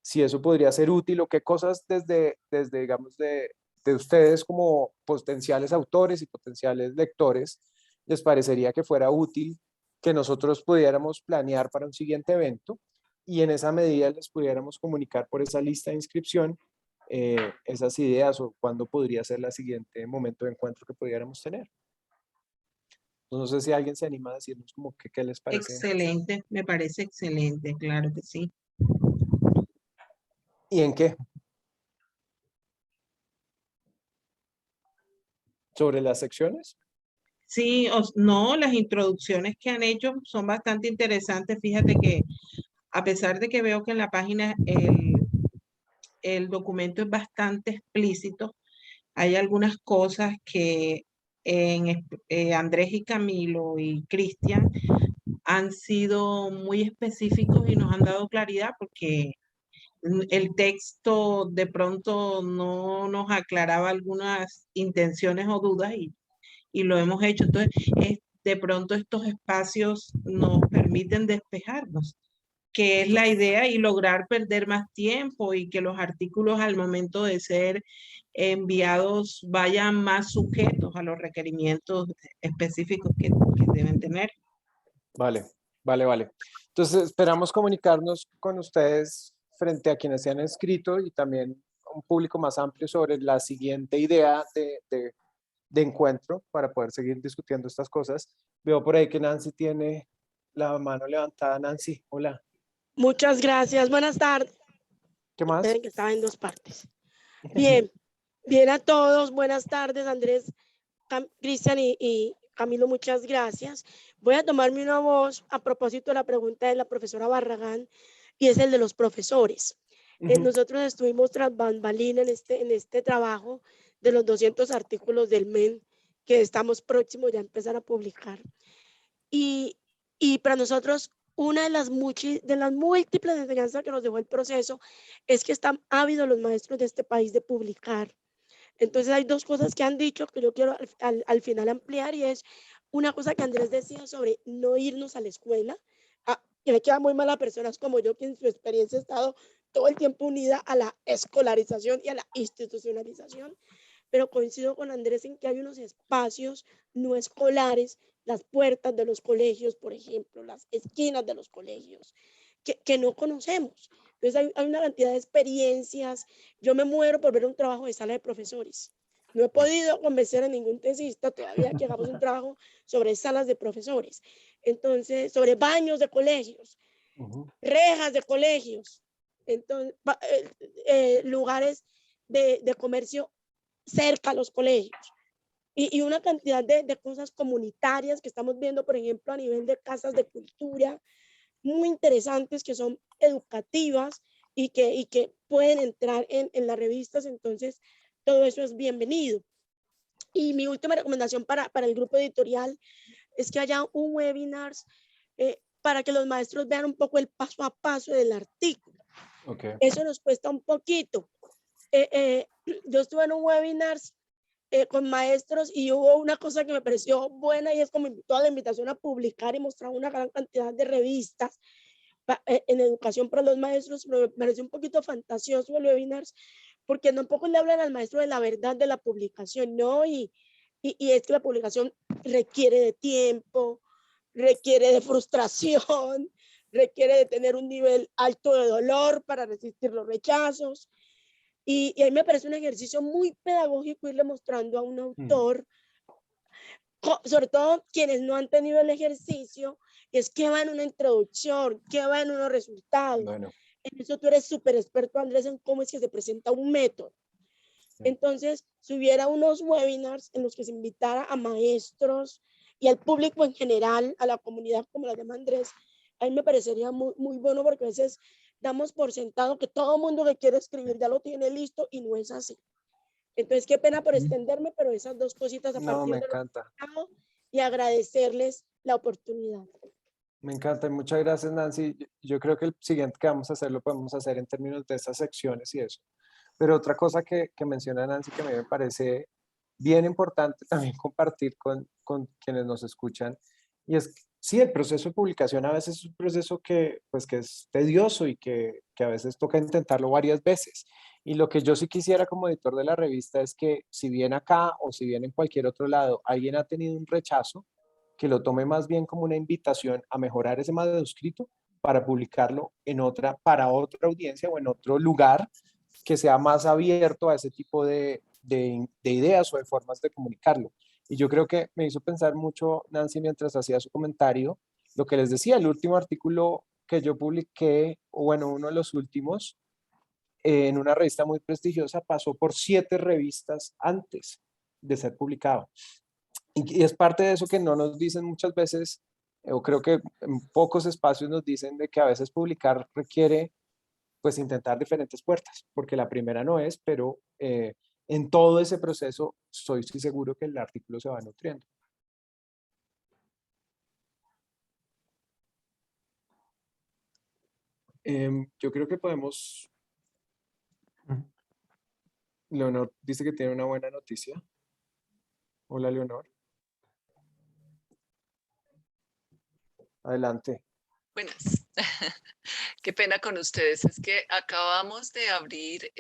si eso podría ser útil o qué cosas desde digamos, de ustedes como potenciales autores y potenciales lectores les parecería que fuera útil que nosotros pudiéramos planear para un siguiente evento y en esa medida les pudiéramos comunicar por esa lista de inscripción esas ideas o cuándo podría ser el siguiente momento de encuentro que pudiéramos tener. No sé si alguien se anima a decirnos como que, qué les parece. Excelente, me parece excelente, claro que sí. ¿Y en qué? ¿Sobre las secciones? Sí, no, las introducciones que han hecho son bastante interesantes. Fíjate que a pesar de que veo que en la página el documento es bastante explícito, hay algunas cosas que Andrés y Camilo y Cristian han sido muy específicos y nos han dado claridad porque el texto de pronto no nos aclaraba algunas intenciones o dudas y lo hemos hecho. Entonces, de pronto estos espacios nos permiten despejarnos, que es la idea, y lograr perder más tiempo y que los artículos al momento de ser enviados vayan más sujetos a los requerimientos específicos que deben tener. Vale, vale, vale. Entonces esperamos comunicarnos con ustedes frente a quienes se han inscrito y también a un público más amplio sobre la siguiente idea de encuentro para poder seguir discutiendo estas cosas. Veo por ahí que Nancy tiene la mano levantada. Nancy, hola. Muchas gracias. Buenas tardes. ¿Qué más? Esperen que estaba en dos partes. Bien, bien a todos. Buenas tardes, Andrés, Cristian y Camilo. Muchas gracias. Voy a tomarme una voz a propósito de la pregunta de la profesora Barragán y es el de los profesores. Nosotros estuvimos tras bambalina en este trabajo de los 200 artículos del MEN que estamos próximos ya a empezar a publicar. Y para nosotros, una de las múltiples enseñanzas que nos dejó el proceso es que están ávidos los maestros de este país de publicar. Entonces hay dos cosas que han dicho que yo quiero al final ampliar, y es una cosa que Andrés decía sobre no irnos a la escuela, que le queda muy mal a personas como yo, que en su experiencia ha estado todo el tiempo unida a la escolarización y a la institucionalización, pero coincido con Andrés en que hay unos espacios no escolares, las puertas de los colegios, por ejemplo, las esquinas de los colegios, que no conocemos. Entonces hay una cantidad de experiencias. Yo me muero por ver un trabajo de sala de profesores. No he podido convencer a ningún tesista todavía que hagamos un trabajo sobre salas de profesores. Entonces, sobre baños de colegios, rejas de colegios, entonces, lugares de comercio cerca a los colegios. Y una cantidad de cosas comunitarias que estamos viendo, por ejemplo, a nivel de casas de cultura, muy interesantes, que son educativas y que pueden entrar en las revistas. Entonces, todo eso es bienvenido. Y mi última recomendación para el grupo editorial es que haya un webinar para que los maestros vean un poco el paso a paso del artículo. Okay. Eso nos cuesta un poquito. Yo estuve en un webinar con maestros y hubo una cosa que me pareció buena, y es como toda la invitación a publicar y mostrar una gran cantidad de revistas en educación para los maestros. Pero me pareció un poquito fantasioso el webinar, porque tampoco le hablan al maestro de la verdad de la publicación, ¿no? Y es que la publicación requiere de tiempo, requiere de frustración, requiere de tener un nivel alto de dolor para resistir los rechazos. Y a mí me parece un ejercicio muy pedagógico irle mostrando a un autor, sobre todo quienes no han tenido el ejercicio, es qué va en una introducción, qué va en unos resultados. Bueno. En eso tú eres súper experto, Andrés, en cómo es que se presenta un método. Entonces, si hubiera unos webinars en los que se invitara a maestros y al público en general, a la comunidad como la llama Andrés, a mí me parecería muy, muy bueno, porque a veces damos por sentado que todo mundo que quiere escribir ya lo tiene listo, y no es así. Entonces, qué pena por extenderme, pero esas dos cositas a partir de lo que he hablado, y agradecerles la oportunidad. Me encanta, muchas gracias, Nancy. Yo creo que el siguiente que vamos a hacer lo podemos hacer en términos de estas secciones y eso. Pero otra cosa que menciona Nancy, que a mí me parece bien importante también compartir con quienes nos escuchan, y es que sí, el proceso de publicación a veces es un proceso que es tedioso y que a veces toca intentarlo varias veces. Y lo que yo sí quisiera como editor de la revista es que, si bien acá o si bien en cualquier otro lado alguien ha tenido un rechazo, que lo tome más bien como una invitación a mejorar ese manuscrito para publicarlo para otra audiencia o en otro lugar que sea más abierto a ese tipo de ideas o de formas de comunicarlo. Y yo creo que me hizo pensar mucho, Nancy, mientras hacía su comentario, lo que les decía, el último artículo que yo publiqué, o bueno, uno de los últimos, en una revista muy prestigiosa, pasó por 7 revistas antes de ser publicado. Y es parte de eso que no nos dicen muchas veces, o creo que en pocos espacios nos dicen, de que a veces publicar requiere pues intentar diferentes puertas, porque la primera no es, pero en todo ese proceso estoy seguro que el artículo se va nutriendo. Yo creo que podemos... Leonor dice que tiene una buena noticia. Hola, Leonor. Adelante. Buenas. Qué pena con ustedes. Es que acabamos de abrir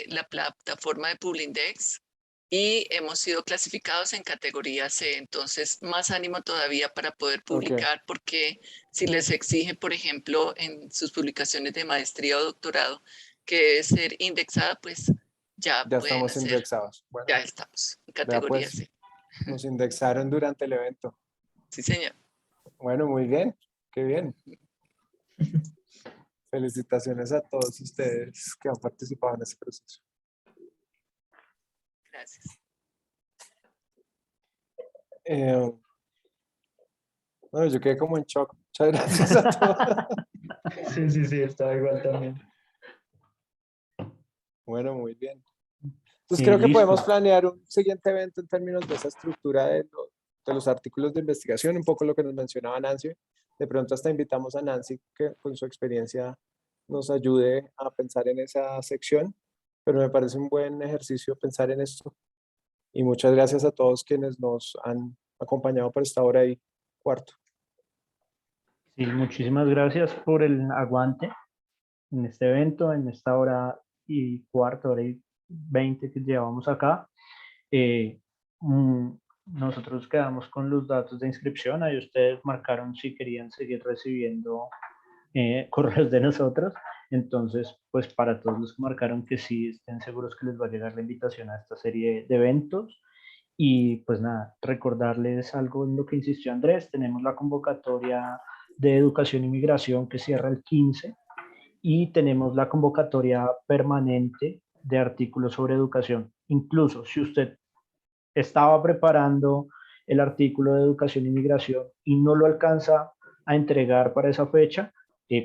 la plataforma de Publindex y hemos sido clasificados en categoría C. Entonces, más ánimo todavía para poder publicar, porque si les exige, por ejemplo, en sus publicaciones de maestría o doctorado, que debe ser indexada, pues ya pueden estamos indexados. Bueno, ya estamos en categoría C. Nos indexaron durante el evento. Sí, señor. Bueno, muy bien. Qué bien. Felicitaciones a todos ustedes que han participado en este proceso. Gracias. Bueno, yo quedé como en shock. Muchas gracias a todos. Sí, estaba igual también. Bueno, muy bien. Entonces creo que podemos planear un siguiente evento en términos de esa estructura de los artículos de investigación, un poco lo que nos mencionaba Nancy. De pronto hasta invitamos a Nancy, que con su experiencia nos ayude a pensar en esa sección, pero me parece un buen ejercicio pensar en esto. Y muchas gracias a todos quienes nos han acompañado por esta hora y cuarto. Sí, muchísimas gracias por el aguante en este evento, en esta hora y cuarto, hora y 20 que llevamos acá. Nosotros quedamos con los datos de inscripción. Ahí ustedes marcaron si querían seguir recibiendo correos de nosotros. Entonces, pues para todos los que marcaron que sí, estén seguros que les va a llegar la invitación a esta serie de eventos. Y pues nada, recordarles algo en lo que insistió Andrés. Tenemos la convocatoria de educación y migración que cierra el 15 y tenemos la convocatoria permanente de artículos sobre educación. Incluso si usted estaba preparando el artículo de educación y migración y no lo alcanza a entregar para esa fecha,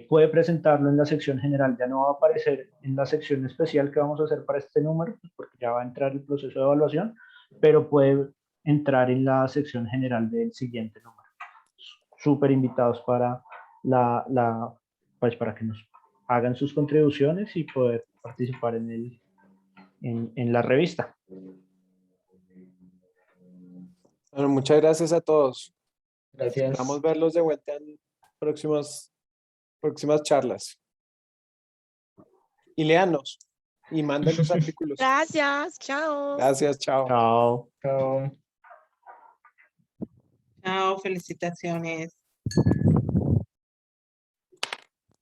puede presentarlo en la sección general. Ya no va a aparecer en la sección especial que vamos a hacer para este número, porque ya va a entrar el proceso de evaluación, pero puede entrar en la sección general del siguiente número. Súper invitados para pues para que nos hagan sus contribuciones y poder participar en la revista. Bueno, muchas gracias a todos. Gracias. Esperamos verlos de vuelta en próximas charlas. Y léanos y manden los artículos. Gracias, chao. Gracias, chao. Chao. Chao. Chao, felicitaciones.